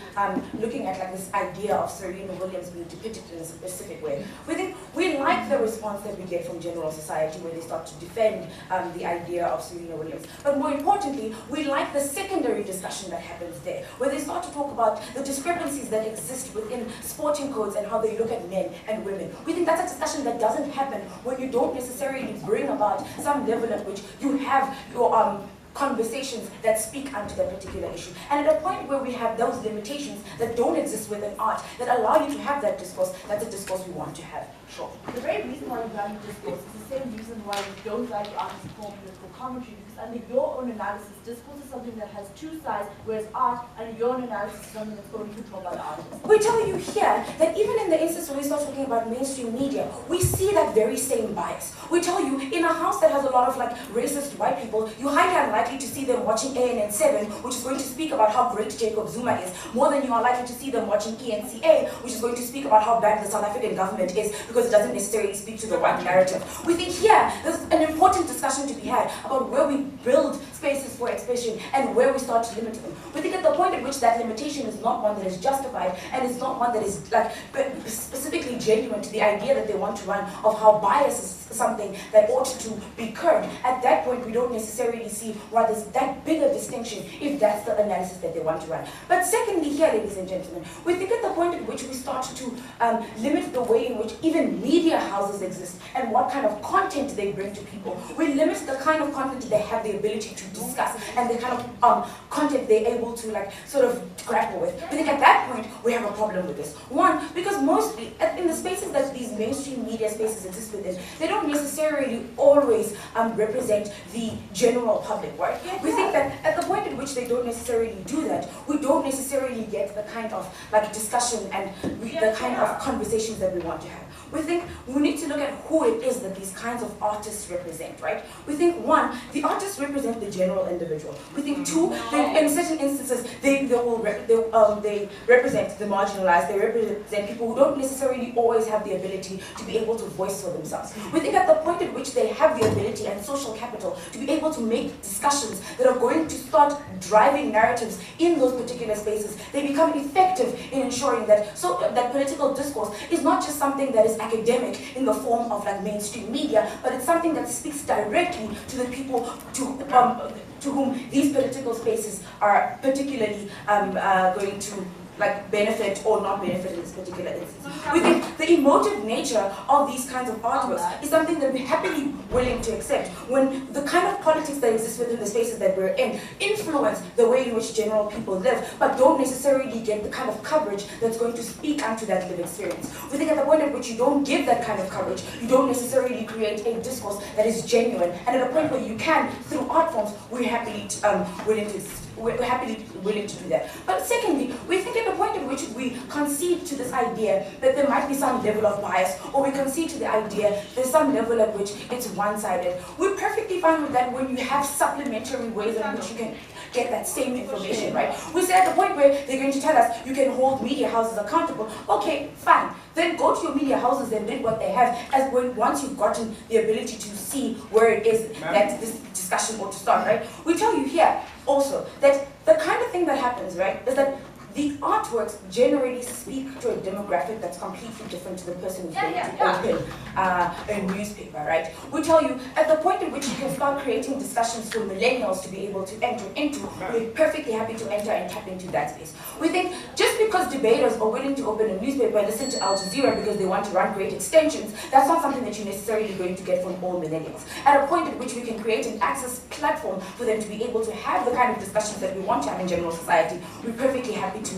looking at like this idea of Serena Williams being depicted in a specific way, we think we like the response that we get from general society where they start to defend the idea of Serena Williams. But more importantly, we like the secondary discussion that happens there, where they start to talk about the discrepancies that exist within sporting codes and how they look at men and women. We think that's a discussion that doesn't happen when you don't necessarily bring about some level at which you have your conversations that speak onto that particular issue. And at a point where we have those limitations that don't exist within art, that allow you to have that discourse, that's a discourse we want to have. Sure. The very reason why we value discourse is the same reason why we don't value art as a form of political commentary, because under your own analysis, discourse is something that has two sides, whereas art, under your own analysis, is something that's only controlled by the artist. We tell you here that even in the instance when we start talking about mainstream media, we see that very same bias. We tell you, in a house that has a lot of like racist white people, you're highly unlikely to see them watching ANN7, which is going to speak about how great Jacob Zuma is, more than you are likely to see them watching ENCA, which is going to speak about how bad the South African government is, because it doesn't necessarily speak to the white narrative. We think here, there's an important discussion to be had about where we build spaces for expression and where we start to limit them. We think at the point at which that limitation is not one that is justified and is not one that is like specifically genuine to the idea that they want to run of how bias is something that ought to be curbed. At that point, we don't necessarily see why there's that bigger distinction if that's the analysis that they want to run. But secondly here, ladies and gentlemen, we think at the point at which we start to limit the way in which even media houses exist and what kind of content they bring to people. We limit the kind of content they have the ability to discuss and the kind of content they're able to like sort of grapple with. We think at that point, we have a problem with this. One, because mostly in the spaces that these mainstream media spaces exist within, they don't necessarily always represent the general public, right? We think that at the point at which they don't necessarily do that, we don't necessarily get the kind of like discussion and the kind of conversations that we want to have. We think we need to look at who it is that these kinds of artists represent, right? We think one, the artists represent the general individual. We think two, in certain instances, they represent the marginalized. They represent people who don't necessarily always have the ability to be able to voice for themselves. We think at the point at which they have the ability and social capital to be able to make discussions that are going to start driving narratives in those particular spaces, they become effective in ensuring that that political discourse is not just something that is academic in the form of like mainstream media, but it's something that speaks directly to the people to whom these political spaces are particularly going to like benefit or not benefit in this particular instance. We think the emotive nature of these kinds of artworks is something that we're happily willing to accept when the kind of politics that exists within the spaces that we're in influence the way in which general people live, but don't necessarily get the kind of coverage that's going to speak onto that lived experience. We think at the point at which you don't give that kind of coverage, you don't necessarily create a discourse that is genuine, and at a point where you can, through art forms, we're happily willing to do that. But secondly, we think at the point at which we concede to this idea that there might be some level of bias, or we concede to the idea there's some level at which it's one-sided. We're perfectly fine with that when you have supplementary ways in which you can get that same information, right? We say at the point where they're going to tell us you can hold media houses accountable. Okay, fine. Then go to your media houses and read what they have as once you've gotten the ability to see where it is that this discussion ought to start, right? We tell you here also that the kind of thing that happens, right, is that the artworks generally speak to a demographic that's completely different to the person who's going to open a newspaper, right? We tell you at the point at which you can start creating discussions for millennials to be able to enter into, we're perfectly happy to enter and tap into that space. We think just because debaters are willing to open a newspaper and listen to Al Jazeera because they want to run great extensions, that's not something that you're necessarily going to get from all millennials. At a point at which we can create an access platform for them to be able to have the kind of discussions that we want to have in general society, we're perfectly happy to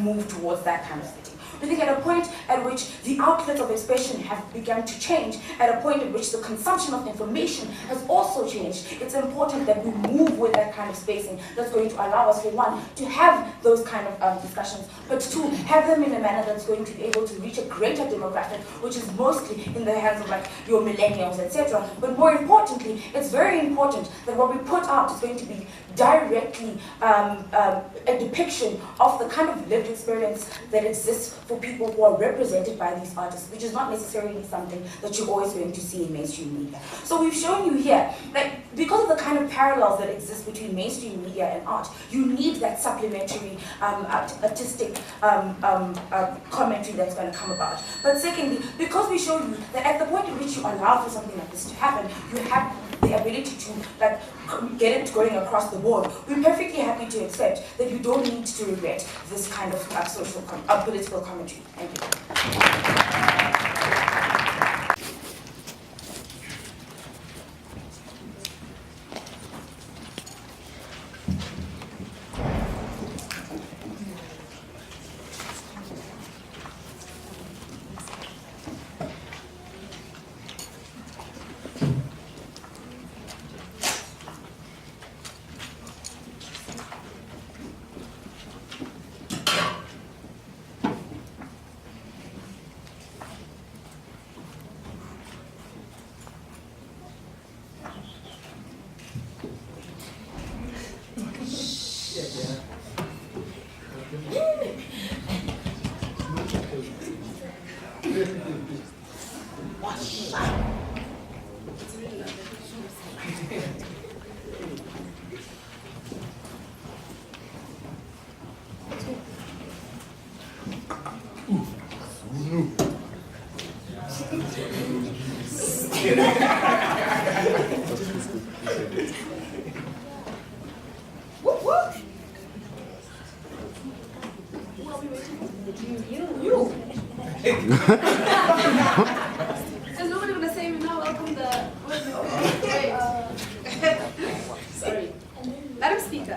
move towards that kind of setting. We think at a point at which the outlets of expression have begun to change, at a point at which the consumption of information has also changed, it's important that we move with that kind of spacing that's going to allow us, for one, to have those kind of discussions, but two, have them in a manner that's going to be able to reach a greater demographic, which is mostly in the hands of your millennials, etc. But more importantly, it's very important that what we put out is going to be directly a depiction of the kind of lived experience that exists for people who are represented by these artists, which is not necessarily something that you're always going to see in mainstream media. So we've shown you here that because of the kind of parallels that exist between mainstream media and art, you need that supplementary artistic commentary that's going to come about. But secondly, because we showed you that at the point in which you allow for something like this to happen, you have the ability to get it going across the board. We're perfectly happy to accept that you don't need to regret this kind of political commentary. Thank you. Is nobody gonna say we now welcome the sorry. Madam Speaker,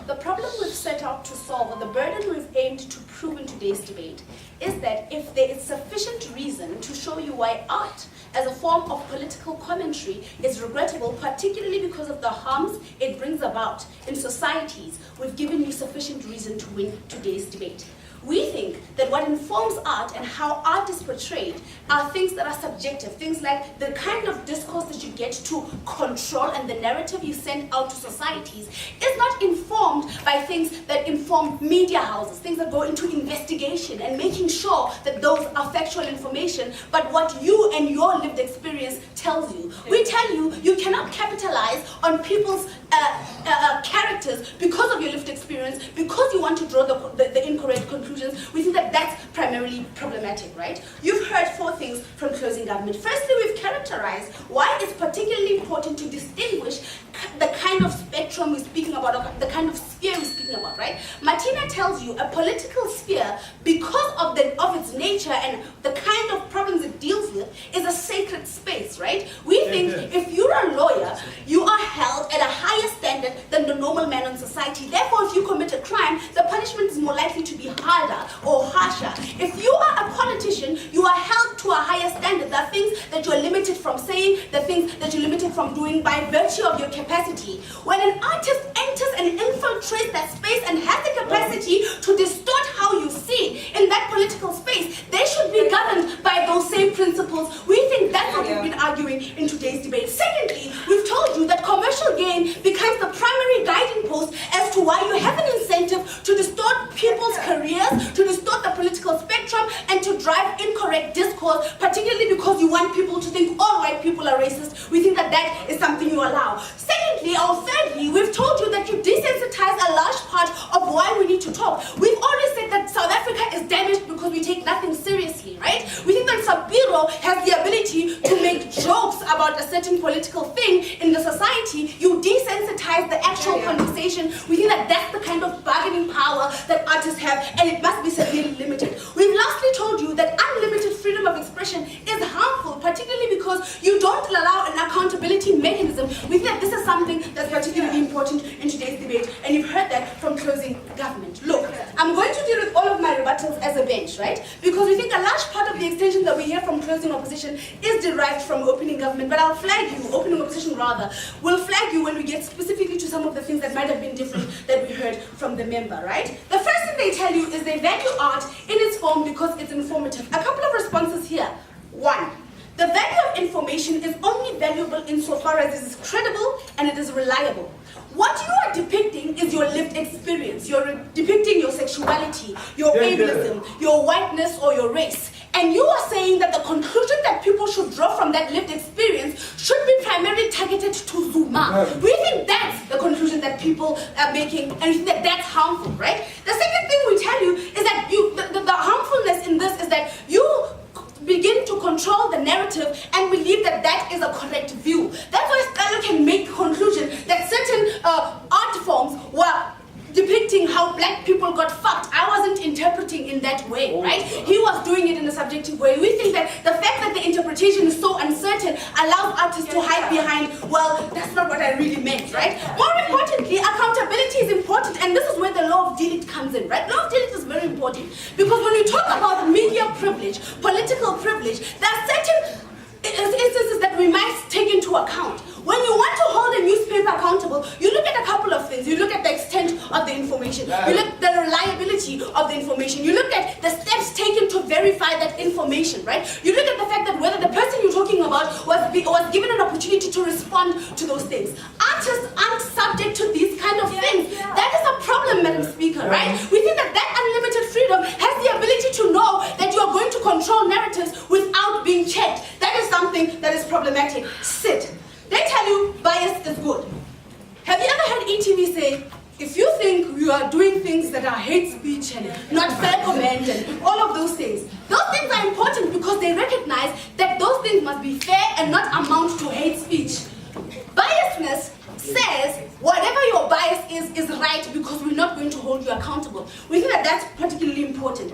the problem we've set out to solve, or the burden we've aimed to prove in today's debate, is that if there is sufficient reason to show you why art as a form of political commentary is regrettable, particularly because of the harms it brings about in societies, we've given you sufficient reason to win today's debate. We think that what informs art and how art is portrayed are things that are subjective, things like the kind of discourse that you get to control and the narrative you send out to societies is not informed by things that inform media houses, things that go into investigation and making sure that those are factual information, but what you and your lived experience tells you. We tell you, you cannot capitalize on people's characters because of your lived experience, because you want to draw the incorrect conclusions. We think that that's primarily problematic, right? You've heard four things from closing government. Firstly, we've characterized why it's particularly important to distinguish the kind of spectrum we're speaking about, or the kind of sphere we're speaking about, right? Martina tells you a political sphere, because of its nature and the kind of problems it deals with, is a sacred space, right? We think if you're a lawyer, you are held at a higher standard than the normal man in society. Therefore, if you commit a crime, the punishment is more likely to be harder or harsher. If you are a politician, you are held to a higher standard. There are things that you are limited from saying, there are things that you're limited from doing by virtue of your capacity. When an artist enters and infiltrates that space and has the capacity to distort how you see in that political space, they should be governed by those same principles. We think that's what we've been arguing in today's debate. Secondly, we've told you that commercial gain becomes the primary guiding post as drive incorrect discourse, particularly because you want people to think all white people are racist. We think that that is something you allow. Secondly, or thirdly, we've told you that you desensitize a large part of why we need to talk. We've already said that South Africa is damaged because we take nothing seriously, right? We think that Sabiro has the ability to make jokes about a certain political thing in the society. You desensitize the actual conversation. We think that that's the kind of bargaining power that artists have, and it must be severely limited. We've lastly told you that unlimited freedom of expression is harmful, particularly because you don't allow an accountability mechanism. We think that this is something that's particularly important in today's debate, and you've heard that from closing government. Look, I'm going to deal with all of my rebuttals as a bench, right? Because we think a large part of the extension that we hear from closing opposition is derived from opening government, but I'll flag you, opening opposition rather, will flag you when we get specifically to some of the things that might have been different that we heard from the member, right? The first thing they tell you is they value art in its form because it's informative. A couple of responses here. One, the value of information is only valuable insofar as it is credible and it is reliable. What you are depicting is your lived experience. You're depicting your sexuality, your ableism, your whiteness, or your race. And you are saying that the conclusion that people should draw from that lived experience should be primarily targeted to Zuma. We think that's the conclusion that people are making, and we think that that's harmful, right? The second thing we tell you is that the harmfulness in this is that you begin to control the narrative and believe that that is a correct view. That's why Scelo can make conclusion that certain art forms were depicting how black people got fucked. I wasn't interpreting in that way, right? He was doing it in a subjective way. We think that the fact that the interpretation is so uncertain allows artists to hide behind, well, that's not what I really meant, right? More importantly, accountability is important, and this is where the law of delete comes in, right? Law of delete is very important because when you talk about media privilege, political privilege, there are certain instances that we might take into account. When you want to hold a newspaper accountable, you look at a couple of things. You look at the extent of the information. You look at the reliability of the information. You look at the steps taken to verify that information, right? You look at the fact that whether the person you're talking about was given an opportunity to respond to those things. Artists aren't subject to these kind of things. That is a problem, Madam Speaker, right? We think that that unlimited freedom has the ability to know that you are going to control narratives without being checked. That is something that is problematic. Sit. They tell you bias is good. Have you ever heard ETV say, if you think you are doing things that are hate speech and not fair comment and all of those things are important because they recognize that those things must be fair and not amount to hate speech. Biasness says whatever your bias is right because we're not going to hold you accountable. We think that that's particularly important.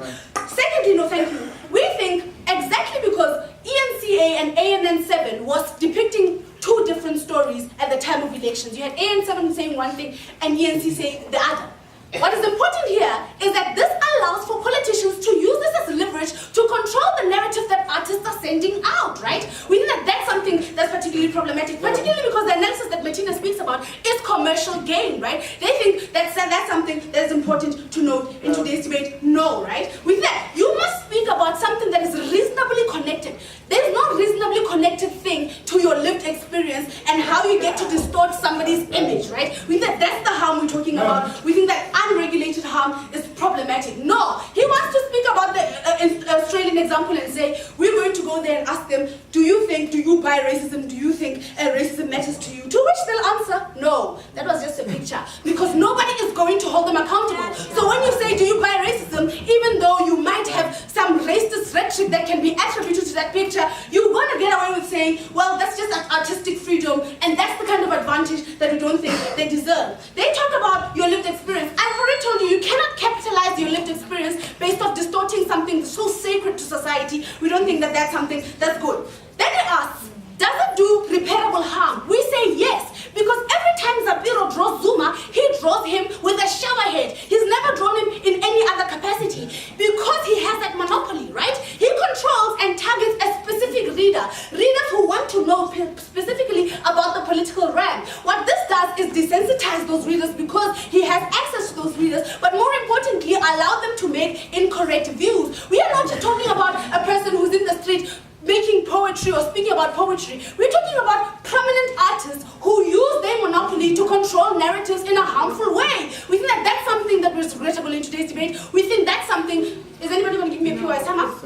Secondly, no thank you, we think exactly because ENCA and ANN7 was depicting two different stories at the time of elections. You had AN7 saying one thing and ENC saying the other. What is important here is that this allows for politicians to use this as leverage to control the narrative that artists are sending out, right? We think that that's something that's particularly problematic, particularly because the analysis that Martina speaks about is commercial gain, right? They think that's something that is important to note in today's debate. No, right? We think that you must speak about something that is reasonably connected. There's no reasonably connected thing to your lived experience and how you get to distort somebody's image, right? We think that that's the harm we're talking about. We think that unregulated harm is problematic. No, he wants to speak about the Australian example and say, we're going to go there and ask them, do you buy racism? Do you think racism matters to you? To which they'll answer, no. That was just a picture. Because nobody is going to hold them accountable. So when you say, do you buy racism, even though you might have some racist rhetoric that can be attributed to that picture, you're going to get away with saying, well, that's just an artistic freedom, and that's the kind of advantage that we don't think they deserve. They talk about your lived experience. I've already told you, you cannot capitalize your lived experience based off distorting something so sacred to society. We don't think that that's something that's good. Then they ask, does it do repairable harm? We say yes, because every time Zabiro draws Zuma, he draws him with a shower head. He's never drawn him in any other capacity because he has that monopoly, right? He controls and targets a specific reader, readers who want to know specifically about the political realm. What this does is desensitize those readers because he has access to those readers, but more importantly, allow them to make incorrect views. We are not talking about a person who's in the street making poetry or speaking about poetry. We're talking about prominent artists who use their monopoly to control narratives in a harmful way. We think that that's something that was regrettable in today's debate. We think that's something. Is anybody going to give me a POI sum up?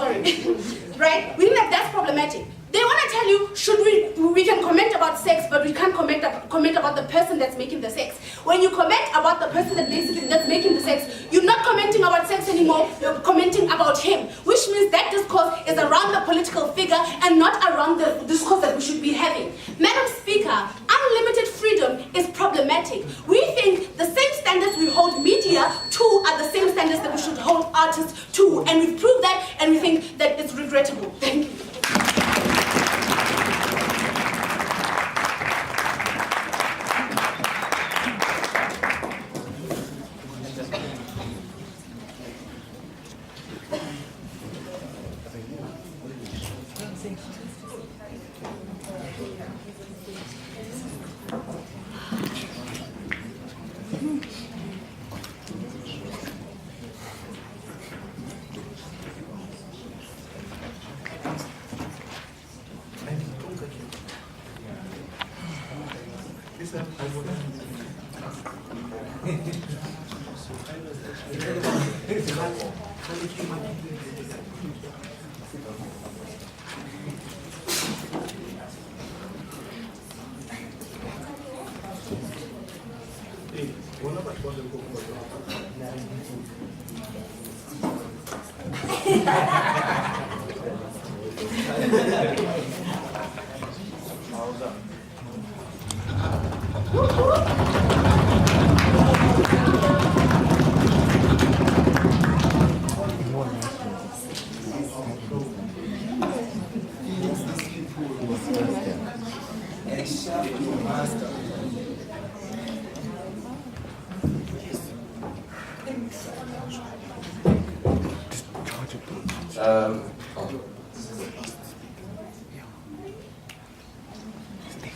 sorry, right? We think that that's problematic. They want to tell you, we can comment about sex, but we can't comment about the person that's making the sex. When you comment about the person that's making the sex, you're not commenting about sex anymore, you're commenting about him, which means that discourse is around the political figure and not around the discourse that we should be having. Madam Speaker, unlimited freedom is problematic. We think the same standards we hold media to are the same standards that we should hold artists to, and we've proved that, and we think that it's regrettable. Thank you.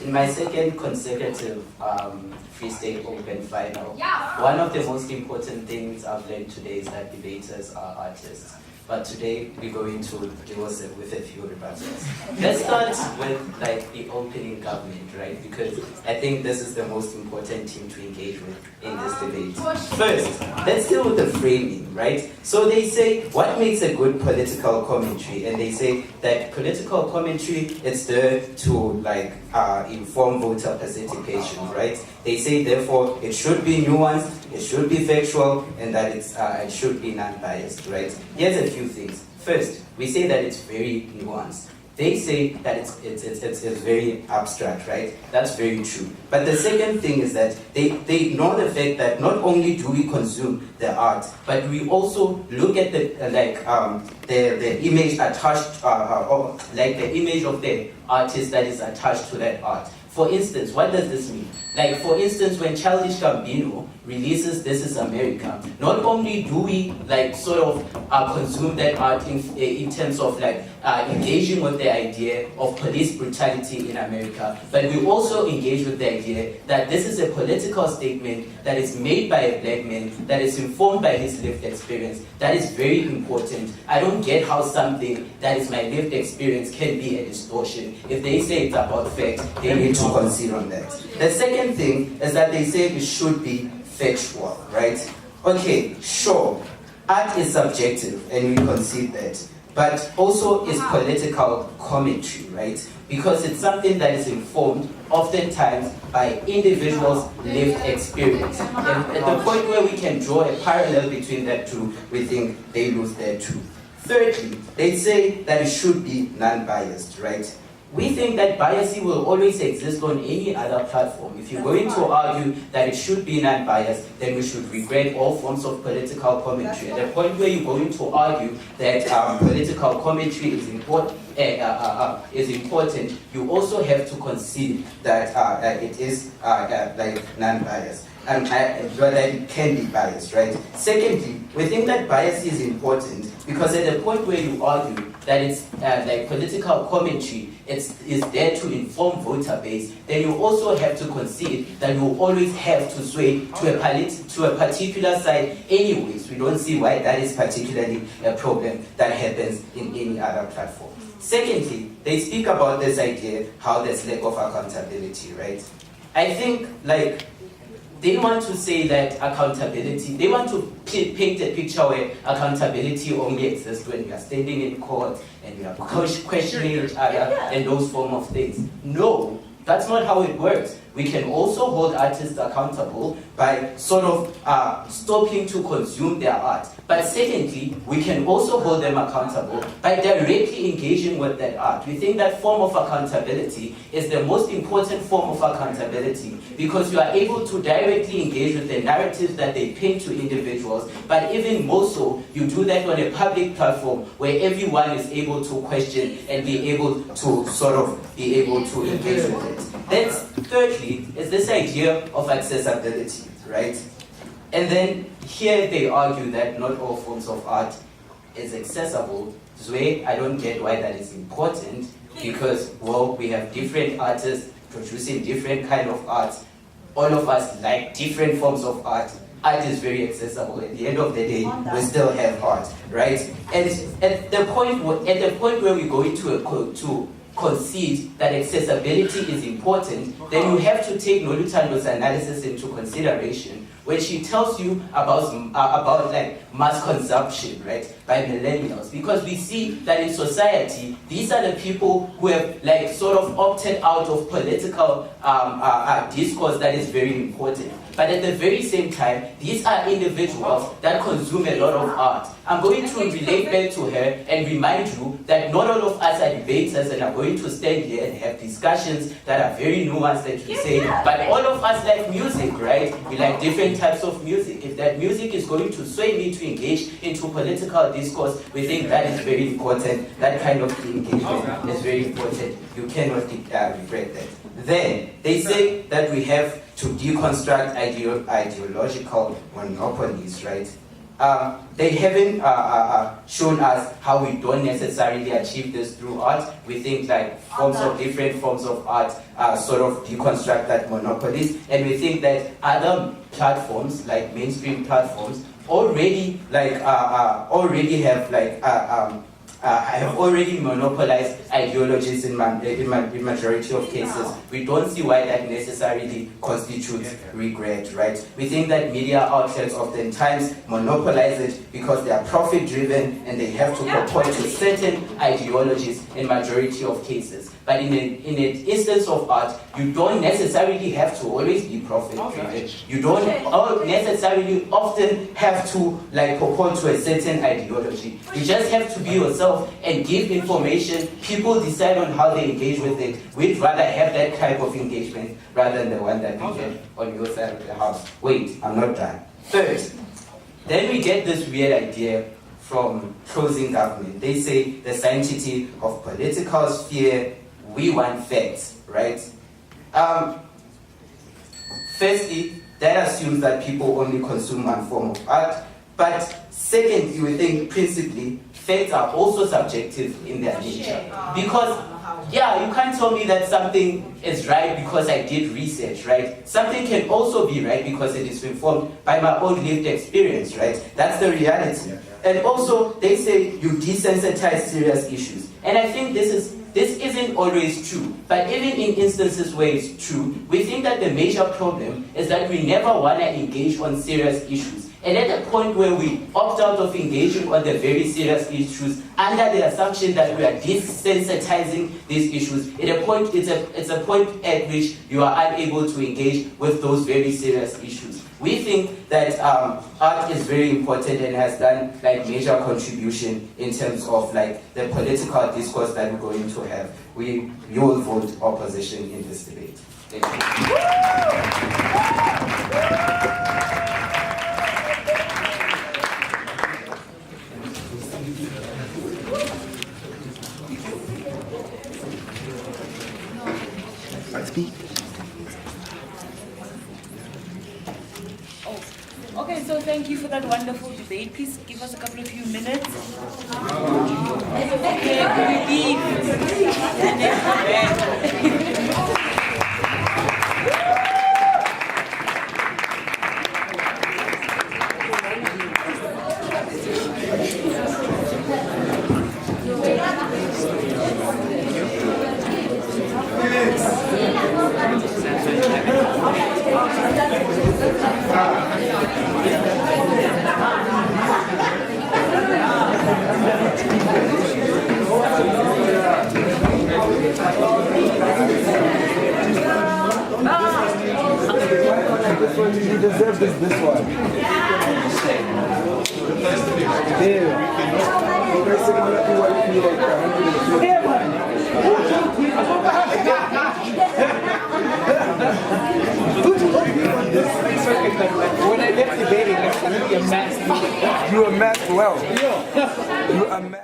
In my second consecutive Free State Open final, one of the most important things I've learned today is that debaters are artists. But today we're going to deal with a few rebuttals. Let's start with the opening government, right? Because I think this is the most important team to engage with in this debate. First, let's deal with the framing, right? So they say, what makes a good political commentary? And they say that political commentary is there to inform voter participation, right? They say therefore it should be nuanced, it should be factual, and that it should be non-biased, right? Here's a few things. First, we say that it's very nuanced. They say that it's very abstract, right? That's very true. But the second thing is that they ignore the fact that not only do we consume the art, but we also look at the image attached, the image of the artist that is attached to that art. For instance, what does this mean? For instance, when Childish Gambino releases This Is America, not only do we consume that art in terms of engaging with the idea of police brutality in America, but we also engage with the idea that this is a political statement that is made by a black man, that is informed by his lived experience. That is very important. I don't get how something that is my lived experience can be a distortion. If they say it's about facts, they need to consider on that. The second thing is that they say it should be factual, right? Okay, sure, art is subjective and we concede that, but also is political commentary, right? Because it's something that is informed oftentimes by individuals' lived experience. And at the point where we can draw a parallel between that two, we think they lose there too. Thirdly, they say that it should be non-biased, right? We think that bias will always exist on any other platform. If you're going to argue that it should be non-biased, then we should regret all forms of political commentary. At the point where you're going to argue that political commentary is important, you also have to concede that it is non-biased. And whether it can be biased, right? Secondly, we think that bias is important because at the point where you argue that it's political commentary is there to inform voter base, then you also have to concede that you always have to sway to a particular side anyways. We don't see why that is particularly a problem that happens in any other platform. Secondly, they speak about this idea, how there's lack of accountability, right? I think they want to say that accountability, they want to paint a picture where accountability only exists when we are standing in court and we are questioning each other and those form of things. No, that's not how it works. We can also hold artists accountable by sort of stopping to consume their art. But secondly, we can also hold them accountable by directly engaging with that art. We think that form of accountability is the most important form of accountability because you are able to directly engage with the narratives that they paint to individuals. But even more so, you do that on a public platform where everyone is able to question and be able to sort of be able to engage with it. Then thirdly is this idea of accessibility, right? And then here they argue that not all forms of art is accessible. Zwe, I don't get why that is important because, well, we have different artists producing different kind of art. All of us like different forms of art. Art is very accessible. At the end of the day, we still have art, right? And at the point where we go to concede that accessibility is important, then you have to take Noluthando's analysis into consideration, where she tells you about like mass consumption, right, by millennials, because we see that in society these are the people who have like sort of opted out of political discourse that is very important. But at the very same time, these are individuals that consume a lot of art. I'm going to relate back to her and remind you that not all of us are debaters and are going to stand here and have discussions that are very nuanced, that you say, but all of us like music, right? We like different types of music. If that music is going to sway me to engage into political discourse, we think that is very important. That kind of engagement is very important. You cannot regret that. Then they say that we have to deconstruct ideological monopolies, right? They haven't shown us how we don't necessarily achieve this through art. We think like different forms of art sort of deconstruct that monopolies, and we think that other platforms, like mainstream platforms, already have already monopolized ideologies in majority of cases. We don't see why that necessarily constitutes regret, right? We think that media outlets oftentimes monopolize it because they are profit-driven and they have to purport to certain ideologies in majority of cases. But in an instance of art, you don't necessarily have to always be profit-driven. You don't necessarily often have to like purport to a certain ideology. You just have to be yourself and give information. People decide on how they engage with it. We'd rather have that type of engagement rather than the one that we get on your side of the house. Wait, I'm not done. Third, then we get this weird idea from closing government. They say the sanctity of political sphere, we want facts, right? Firstly, that assumes that people only consume one form of art. But secondly, we think principally, facts are also subjective in their nature. Because, yeah, you can't tell me that something is right because I did research, right? Something can also be right because it is informed by my own lived experience, right? That's the reality. And also, they say you desensitize serious issues. And I think this isn't always true, but even in instances where it's true, we think that the major problem is that we never want to engage on serious issues. And at the point where we opt out of engaging on the very serious issues, under the assumption that we are desensitizing these issues, it's a point at which you are unable to engage with those very serious issues. We think that art is very important and has done like major contribution in terms of like the political discourse that we're going to have. You will vote opposition in this debate. Thank you. Okay, so thank you for that wonderful debate. Please give us a couple of few minutes. Okay, can we leave? And then come back. this one. You deserve this one. There. You guys said exactly what you feel like 150. When I left debating, I started to be a math. You were math well. You are math.